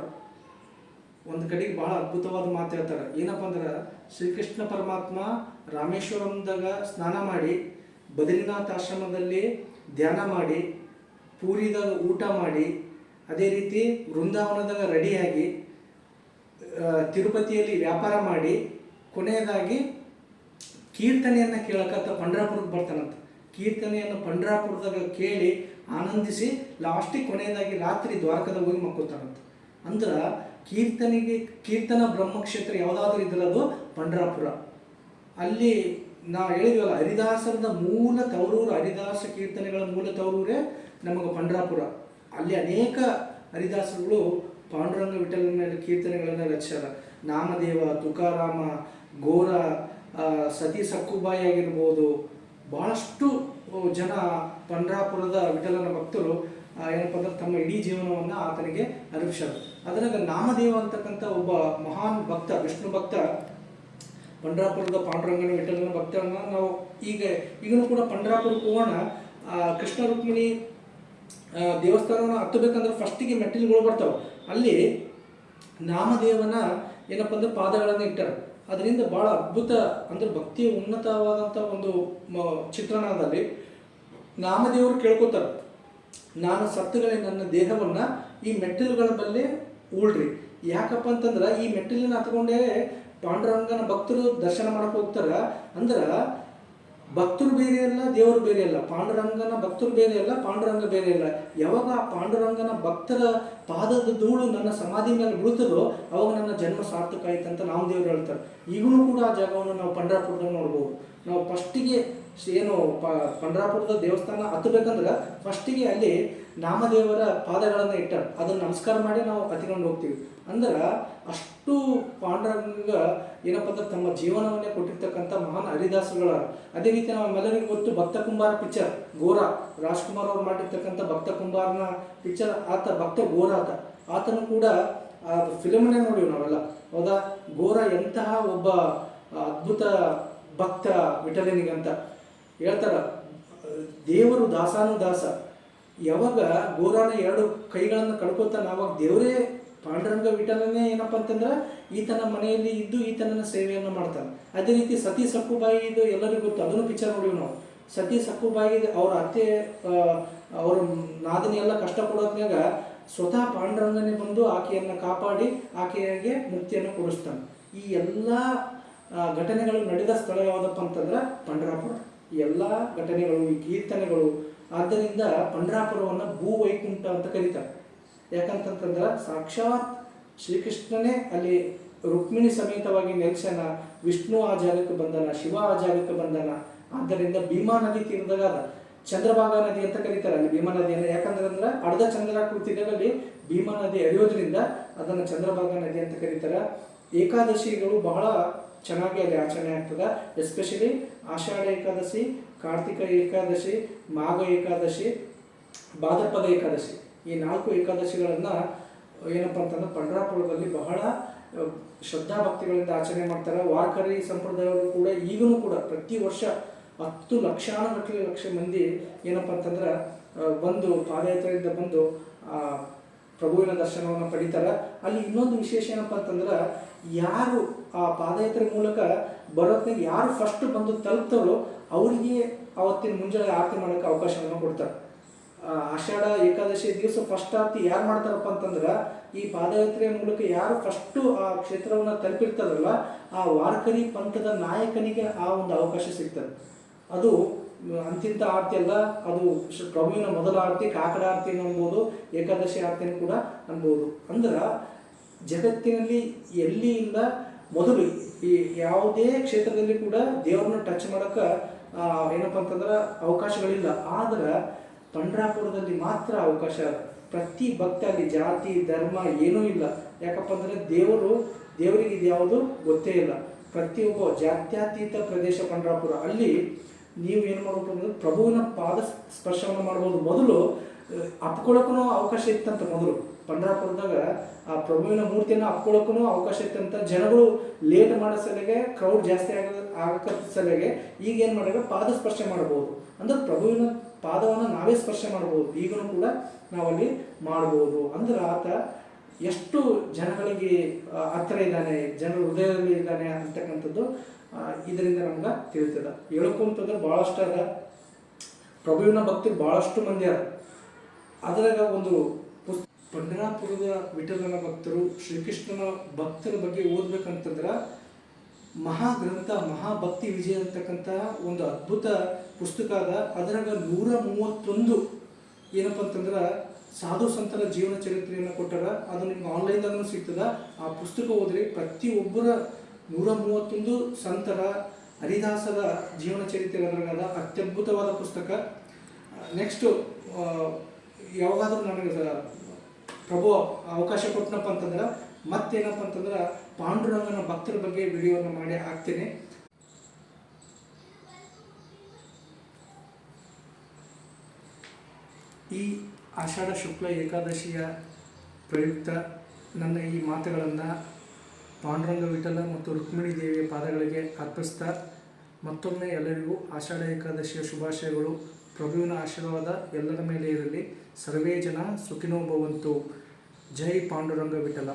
ಒಂದು ಕಡೆಗೆ ಬಹಳ ಅದ್ಭುತವಾದ ಮಾತು ಹೇಳ್ತಾರೆ. ಏನಪ್ಪ ಅಂದ್ರೆ ಶ್ರೀಕೃಷ್ಣ ಪರಮಾತ್ಮ ರಾಮೇಶ್ವರಂದಾಗ ಸ್ನಾನ ಮಾಡಿ, ಬದ್ರಿನಾಥ್ ಆಶ್ರಮದಲ್ಲಿ ಧ್ಯಾನ ಮಾಡಿ, ಪೂರಿದಾಗ ಊಟ ಮಾಡಿ, ಅದೇ ರೀತಿ ವೃಂದಾವನದಾಗ ರೆಡಿಯಾಗಿ, ತಿರುಪತಿಯಲ್ಲಿ ವ್ಯಾಪಾರ ಮಾಡಿ, ಕೊನೆಯದಾಗಿ ಕೀರ್ತನೆಯನ್ನು ಕೇಳಕತ್ತ ಪಂಢರಾಪುರಕ್ಕೆ ಬರ್ತಾನಂತ. ಕೀರ್ತನೆಯನ್ನು ಪಂಢರಾಪುರದಾಗ ಕೇಳಿ ಆನಂದಿಸಿ ಲಾಸ್ಟಿಗೆ ಕೊನೆಯದಾಗಿ ರಾತ್ರಿ ದ್ವಾರಕದಾಗ ಹೋಗಿ ಮಕ್ಕೋತಾನಂತ. ಅಂದ್ರೆ ಕೀರ್ತನ ಬ್ರಹ್ಮಕ್ಷೇತ್ರ ಯಾವುದಾದ್ರೂ ಇದ್ರೆ ಅದು ಪಂಢರಾಪುರ. ಅಲ್ಲಿ ನಾವು ಹೇಳಿದ್ವಲ್ಲ, ಹರಿದಾಸರದ ಮೂಲ ತವರೂರು, ಹರಿದಾಸ ಕೀರ್ತನೆಗಳ ಮೂಲ ತವರೂರೇ ನಮಗೆ ಪಂಢರಾಪುರ. ಅಲ್ಲಿ ಅನೇಕ ಹರಿದಾಸರುಗಳು ಪಾಂಡುರಂಗ ವಿಠಲನ ಕೀರ್ತನೆಗಳನ್ನು ರಚಿಸ್ಯಾರ. ನಾಮದೇವ, ತುಕಾರಾಮ, ಗೋರ, ಸತಿ ಸಕ್ಕುಬಾಯಿ ಆಗಿರ್ಬೋದು, ಬಹಳಷ್ಟು ಜನ ಪಂಢರಾಪುರದ ವಿಠಲನ ಭಕ್ತರು ಏನಪ್ಪ ಅಂದ್ರೆ ತಮ್ಮ ಇಡೀ ಜೀವನವನ್ನು ಆತನಿಗೆ ಅರ್ಪಿಸ್ಯಾರ. ಅದರಾಗ ನಾಮದೇವ ಅಂತಕ್ಕಂಥ ಒಬ್ಬ ಮಹಾನ್ ಭಕ್ತ, ವಿಷ್ಣು ಭಕ್ತ, ಪಂಢರಾಪುರದ ಪಾಂಡುರಂಗನ ವಿಠಲನ ಭಕ್ತರನ್ನ ನಾವು ಈಗಲೂ ಕೂಡ ಪಂಢರಾಪುರಕ್ಕೆ ಹೋಗೋಣ. ಕೃಷ್ಣ ರುಕ್ಮಿಣಿ ದೇವಸ್ಥಾನವನ್ನು ಹತ್ತಬೇಕಂದ್ರೆ ಫಸ್ಟಿಗೆ ಮೆಟ್ಟಿಲುಗಳು ಬರ್ತಾವೆ. ಅಲ್ಲಿ ನಾಮದೇವನ ಏನಪ್ಪ ಅಂದ್ರೆ ಪಾದಗಳನ್ನು ಇಟ್ಟಾರೆ. ಅದರಿಂದ ಭಾಳ ಅದ್ಭುತ ಅಂದ್ರೆ ಭಕ್ತಿಯ ಉನ್ನತವಾದಂಥ ಒಂದು ಚಿತ್ರಣದಲ್ಲಿ ನಾಮದೇವರು ಕೇಳ್ಕೊತಾರೆ, ನಾನು ಸತ್ತುಗಳೇ ನನ್ನ ದೇಹವನ್ನು ಈ ಮೆಟ್ಟಿಲುಗಳ ಬಲ್ಲೇ ಉಳ್ರಿ. ಯಾಕಪ್ಪ ಅಂತಂದ್ರೆ ಈ ಮೆಟ್ಟಿಲನ್ನ ಹತ್ಕೊಂಡೇ ಪಾಂಡುರಂಗನ ಭಕ್ತರು ದರ್ಶನ ಮಾಡಕ್ಕೆ ಹೋಗ್ತಾರೆ. ಅಂದ್ರೆ ಭಕ್ತರು ಬೇರೆ ಅಲ್ಲ, ದೇವರು ಬೇರೆ ಅಲ್ಲ. ಪಾಂಡುರಂಗನ ಭಕ್ತರು ಬೇರೆ ಅಲ್ಲ, ಪಾಂಡುರಂಗ ಬೇರೆ ಅಲ್ಲ. ಯಾವಾಗ ಪಾಂಡುರಂಗನ ಭಕ್ತರ ಪಾದದ ಧೂಳು ನನ್ನ ಸಮಾಧಿ ಮೇಲೆ ಬೀಳುತ್ತದೋ ಅವಾಗ ನನ್ನ ಜನ್ಮ ಸಾರ್ಥಕ ಆಯ್ತು ಅಂತ ನಾಮದೇವರು ಹೇಳ್ತಾರೆ. ಈಗಲೂ ಕೂಡ ಆ ಜಾಗವನ್ನು ನಾವು ಪಂಢರಾಪುರದಲ್ಲಿ ನೋಡ್ಬೋದು. ನಾವು ಫಸ್ಟಿಗೆ ಏನು ಪಂಢರಾಪುರದ ದೇವಸ್ಥಾನ ಹತ್ತಬೇಕಂದ್ರೆ ಫಸ್ಟಿಗೆ ಅಲ್ಲಿ ನಾಮದೇವರ ಪಾದಗಳನ್ನು ಇಟ್ಟಾರೆ. ಅದನ್ನು ನಮಸ್ಕಾರ ಮಾಡಿ ನಾವು ಹತ್ಕೊಂಡು ಹೋಗ್ತೀವಿ. ಅಂದ್ರೆ ಅಷ್ಟು ಪಾಂಡುರಂಗ ಏನಪ್ಪ ಅಂದ್ರೆ ತಮ್ಮ ಜೀವನವನ್ನೇ ಕೊಟ್ಟಿರ್ತಕ್ಕಂಥ ಮಹಾನ್ ಹರಿದಾಸಗಳ. ಅದೇ ರೀತಿ ನಮ್ಮೆಲ್ಲರಿಗೂ ಗೊತ್ತು ಭಕ್ತ ಕುಂಬಾರ ಪಿಕ್ಚರ್, ಗೋರ ರಾಜ್ಕುಮಾರ್ ಅವರು ಮಾಡಿರ್ತಕ್ಕಂಥ ಭಕ್ತ ಕುಂಬಾರನ ಪಿಕ್ಚರ್. ಆತ ಭಕ್ತ ಗೋರ ಆತನು ಕೂಡ ಆ ಫಿಲಮ್ನೇ ನೋಡಿವಿ ನಾವೆಲ್ಲ, ಹೌದಾ? ಗೋರ ಎಂತಹ ಒಬ್ಬ ಅದ್ಭುತ ಭಕ್ತ ವಿಠಲನಿಗಂತ ಹೇಳ್ತಾರ. ದೇವರು ದಾಸಾನುದಾಸ. ಯಾವಾಗ ಗೋರಾನ 2 ಕೈಗಳನ್ನು ಕಳ್ಕೊತಾನೆ ಅವಾಗ ದೇವರೇ ಪಾಂಡುರಂಗ ವಿಠಲನೇ ಏನಪ್ಪ ಅಂತಂದ್ರೆ ಈತನ ಮನೆಯಲ್ಲಿ ಇದ್ದು ಈತನ ಸೇವೆಯನ್ನು ಮಾಡ್ತಾನೆ. ಅದೇ ರೀತಿ ಸತಿ ಸಕ್ಕುಬಾಯಿ, ಇದು ಎಲ್ಲರಿಗೂ ಗೊತ್ತು, ಅದನ್ನು ಪಿಕ್ಚರ್ ನೋಡಿವಿ ನಾವು. ಸತಿ ಸಕ್ಕುಬಾಯಿ ಅವ್ರ ಅತ್ತೆ ಅವ್ರ ನಾದಿನಿ ಎಲ್ಲ ಕಷ್ಟ ಕೊಡೋದ್ನಾಗ ಸ್ವತಃ ಪಾಂಡುರಂಗನೇ ಬಂದು ಆಕೆಯನ್ನು ಕಾಪಾಡಿ ಆಕೆಗೆ ಮುಕ್ತಿಯನ್ನು ಕೊಡಿಸ್ತಾನೆ. ಈ ಎಲ್ಲ ಘಟನೆಗಳು ನಡೆದ ಸ್ಥಳ ಯಾವುದಪ್ಪ ಅಂತಂದ್ರೆ ಪಂಢರಾಪುರ. ಈ ಎಲ್ಲ ಘಟನೆಗಳು, ಈ ಕೀರ್ತನೆಗಳು, ಆದ್ದರಿಂದ ಪಂಢರಾಪುರವನ್ನು ಭೂವೈಕುಂಠ ಅಂತ ಕರೀತಾರೆ. ಯಾಕಂತಂದ್ರೆ ಸಾಕ್ಷಾತ್ ಶ್ರೀಕೃಷ್ಣನೇ ಅಲ್ಲಿ ರುಕ್ಮಿಣಿ ಸಮೇತವಾಗಿ ನೆಲೆಸ್ಯಾನ. ವಿಷ್ಣು ಆ ಜಾಗಕ್ಕೆ ಬಂದನ, ಶಿವ ಆ ಜಾಗಕ್ಕೆ ಬಂದನ. ಆದ್ದರಿಂದ ಭೀಮಾ ನದಿ ತೀರದಾಗ ಚಂದ್ರಭಾಗಾ ನದಿ ಅಂತ ಕರೀತಾರೆ ಅಲ್ಲಿ ಭೀಮಾ ನದಿಯನ್ನು. ಯಾಕಂದ್ರೆ ಅರ್ಧ ಚಂದ್ರಾಕೃತಿಗಳಲ್ಲಿ ಭೀಮಾ ನದಿ ಹರಿಯೋದ್ರಿಂದ ಅದನ್ನು ಚಂದ್ರಭಾಗಾ ನದಿ ಅಂತ ಕರೀತಾರೆ. ಏಕಾದಶಿಗಳು ಬಹಳ ಚೆನ್ನಾಗಿ ಅಲ್ಲಿ ಆಚರಣೆ ಆಗ್ತದೆ. ಎಸ್ಪೆಷಲಿ ಆಷಾಢ ಏಕಾದಶಿ, ಕಾರ್ತಿಕ ಏಕಾದಶಿ, ಮಾಘ ಏಕಾದಶಿ, ಭಾದ್ರಪದ ಏಕಾದಶಿ, ಈ 4 ಏಕಾದಶಿಗಳನ್ನು ಏನಪ್ಪ ಅಂತಂದ್ರೆ ಪಂಢರಾಪುರದಲ್ಲಿ ಬಹಳ ಶ್ರದ್ಧಾ ಭಕ್ತಿಗಳಿಂದ ಆಚರಣೆ ಮಾಡ್ತಾರೆ. ವಾರ್ಕರಿ ಸಂಪ್ರದಾಯವರು ಕೂಡ ಈಗಲೂ ಕೂಡ ಪ್ರತಿ ವರ್ಷ 10 ಲಕ್ಷಾನುಗಟ್ಟಲೆ ಲಕ್ಷ ಮಂದಿ ಏನಪ್ಪ ಅಂತಂದ್ರೆ ಬಂದು ಪಾದಯಾತ್ರೆಯಿಂದ ಬಂದು ಪ್ರಭುವಿನ ದರ್ಶನವನ್ನು ಪಡಿತಾರೆ. ಅಲ್ಲಿ ಇನ್ನೊಂದು ವಿಶೇಷ ಏನಪ್ಪ ಅಂತಂದ್ರೆ ಯಾರು ಆ ಪಾದಯಾತ್ರೆ ಮೂಲಕ ಬರೋತ್ನಾಗ ಯಾರು ಫಸ್ಟ್ ಬಂದು ತಲುಪ್ತಾರೋ ಅವರಿಗೆ ಅವತ್ತಿನ ಮುಂಜಾನೆ ಆರತಿ ಮಾಡೋಕ್ಕೆ ಅವಕಾಶವನ್ನು ಕೊಡ್ತಾರೆ. ಆಷಾಢ ಏಕಾದಶಿ ದಿವಸ ಫಸ್ಟ್ ಆರತಿ ಯಾರು ಮಾಡ್ತಾರಪ್ಪ ಅಂತಂದ್ರೆ ಈ ಪಾದಯಾತ್ರೆಯ ಮೂಲಕ ಯಾರು ಫಸ್ಟು ಆ ಕ್ಷೇತ್ರವನ್ನು ತಲುಪಿರ್ತಾರಲ್ಲ ಆ ವಾರ್ಕರಿ ಪಂಥದ ನಾಯಕನಿಗೆ ಆ ಒಂದು ಅವಕಾಶ ಸಿಗ್ತದೆ. ಅದು ಅಂತಿಂತ ಆರತಿ ಅಲ್ಲ, ಅದು ಪ್ರಭುವಿನ ಮೊದಲ ಆರತಿ, ಕಾಕಡ ಆರತಿಯನ್ನು ಅನ್ಬೋದು, ಏಕಾದಶಿ ಆರತಿಯನ್ನು ಕೂಡ ಅನ್ಬೋದು. ಅಂದ್ರೆ ಜಗತ್ತಿನಲ್ಲಿ ಎಲ್ಲಿಯಿಂದ ಮೊದಲು ಈ ಯಾವುದೇ ಕ್ಷೇತ್ರದಲ್ಲಿ ಕೂಡ ದೇವ್ರನ್ನ ಟಚ್ ಮಾಡೋಕ್ಕೆ ಏನಪ್ಪ ಅಂತಂದ್ರೆ ಅವಕಾಶಗಳಿಲ್ಲ. ಆದ್ರೆ ಪಂಡ್ರಾಪುರದಲ್ಲಿ ಮಾತ್ರ ಅವಕಾಶ. ಪ್ರತಿ ಭಕ್ತ ಅಲ್ಲಿ ಜಾತಿ ಧರ್ಮ ಏನೂ ಇಲ್ಲ. ಯಾಕಪ್ಪ ಅಂದರೆ ದೇವರಿಗೆ ಇದು ಯಾವುದು ಗೊತ್ತೇ ಇಲ್ಲ. ಪ್ರತಿಯೊಬ್ಬ ಜಾತ್ಯತೀತ ಪ್ರದೇಶ ಪಂಡ್ರಾಪುರ. ಅಲ್ಲಿ ನೀವು ಏನು ಮಾಡ್ಬೇಕು ಅಂದ್ರೆ ಪ್ರಭುವಿನ ಪಾದ ಸ್ಪರ್ಶವನ್ನು ಮಾಡ್ಬೋದು. ಮೊದಲು ಅಪ್ಕೊಳ್ಳೋಕ್ಕೂ ಅವಕಾಶ ಇತ್ತಂತ. ಮೊದಲು ಪಂಡ್ರಾಪುರದಾಗ ಆ ಪ್ರಭುವಿನ ಮೂರ್ತಿಯನ್ನು ಅಪ್ಕೊಳ್ಳೋಕ್ಕೂ ಅವಕಾಶ ಇತ್ತಂತ. ಜನಗಳು ಲೇಟ್ ಮಾಡೋ ಸಲಿಗೆ, ಕ್ರೌಡ್ ಜಾಸ್ತಿ ಆಗಕ್ಕ ಸಲಿಗೆ ಈಗ ಏನು ಮಾಡಿದ್ರೆ ಪಾದ ಸ್ಪರ್ಶ ಮಾಡ್ಬೋದು. ಅಂದ್ರೆ ಪ್ರಭುವಿನ ಪಾದವನ್ನು ನಾವೇ ಸ್ಪರ್ಶ ಮಾಡ್ಬೋದು. ಈಗಲೂ ಕೂಡ ನಾವಲ್ಲಿ ಮಾಡ್ಬೋದು. ಅಂದ್ರೆ ಆತ ಎಷ್ಟು ಜನಗಳಿಗೆ ಹತ್ತಿರ ಇದ್ದಾನೆ, ಜನರ ಹೃದಯದಲ್ಲಿ ಇದ್ದಾನೆ ಅಂತಕ್ಕಂಥದ್ದು ಇದರಿಂದ ನಮ್ಗೆ ತಿಳಿತದೆ. ಹೇಳ್ಕೊಂತಂದ್ರೆ ಭಾಳಷ್ಟು ಅದ. ಪ್ರಭುವಿನ ಭಕ್ತರು ಭಾಳಷ್ಟು ಮಂದಿ ಅದ. ಅದರಾಗ ಒಂದು ಪಂಡರಾಪುರದ ವಿಠಲನ ಭಕ್ತರು, ಶ್ರೀಕೃಷ್ಣನ ಭಕ್ತರ ಬಗ್ಗೆ ಓದ್ಬೇಕಂತಂದ್ರೆ ಮಹಾಗ್ರಂಥ ಮಹಾಭಕ್ತಿ ವಿಜಯ ಅಂತಕ್ಕಂಥ ಒಂದು ಅದ್ಭುತ ಪುಸ್ತಕ ಅದ. ಅದರಾಗ 131 ಏನಪ್ಪ ಅಂತಂದ್ರೆ ಸಾಧು ಸಂತರ ಜೀವನ ಚರಿತ್ರೆಯನ್ನು ಕೊಟ್ಟಾರ. ಅದು ನಿಮ್ಗೆ ಆನ್ಲೈನ್ದಾಗೂ ಸಿಗ್ತದ. ಆ ಪುಸ್ತಕ ಓದ್ರಿ. ಪ್ರತಿಯೊಬ್ಬರ 131 ಸಂತರ ಹರಿದಾಸರ ಜೀವನ ಚರಿತ್ರೆ ಅದರಾಗದ. ಅತ್ಯದ್ಭುತವಾದ ಪುಸ್ತಕ. ನೆಕ್ಸ್ಟು ಯಾವಾಗಾದ್ರೂ ನನಗೆ ಪ್ರಭು ಅವಕಾಶ ಕೊಟ್ಟನಪ್ಪ ಅಂತಂದ್ರೆ ಮತ್ತೇನಪ್ಪ ಅಂತಂದ್ರೆ ಪಾಂಡುರಂಗನ ಭಕ್ತರ ಬಗ್ಗೆ ವಿಡಿಯೋವನ್ನು ಮಾಡಿ ಹಾಕ್ತೇನೆ. ಈ ಆಷಾಢ ಶುಕ್ಲ ಏಕಾದಶಿಯ ಪ್ರಯುಕ್ತ ನನ್ನ ಈ ಮಾತುಗಳನ್ನು ಪಾಂಡುರಂಗ ವಿಠಲ ಮತ್ತು ರುಕ್ಮಿಣಿ ದೇವಿಯ ಪಾದಗಳಿಗೆ ಅರ್ಪಿಸ್ತಾ ಮತ್ತೊಮ್ಮೆ ಎಲ್ಲರಿಗೂ ಆಷಾಢ ಏಕಾದಶಿಯ ಶುಭಾಶಯಗಳು. ಪ್ರಭುವಿನ ಆಶೀರ್ವಾದ ಎಲ್ಲರ ಮೇಲೆ ಇರಲಿ. ಸರ್ವೇ ಜನ ಸುಖಿನೋ ಭವಂತು. ಜೈ ಪಾಂಡುರಂಗ ವಿಠಲ.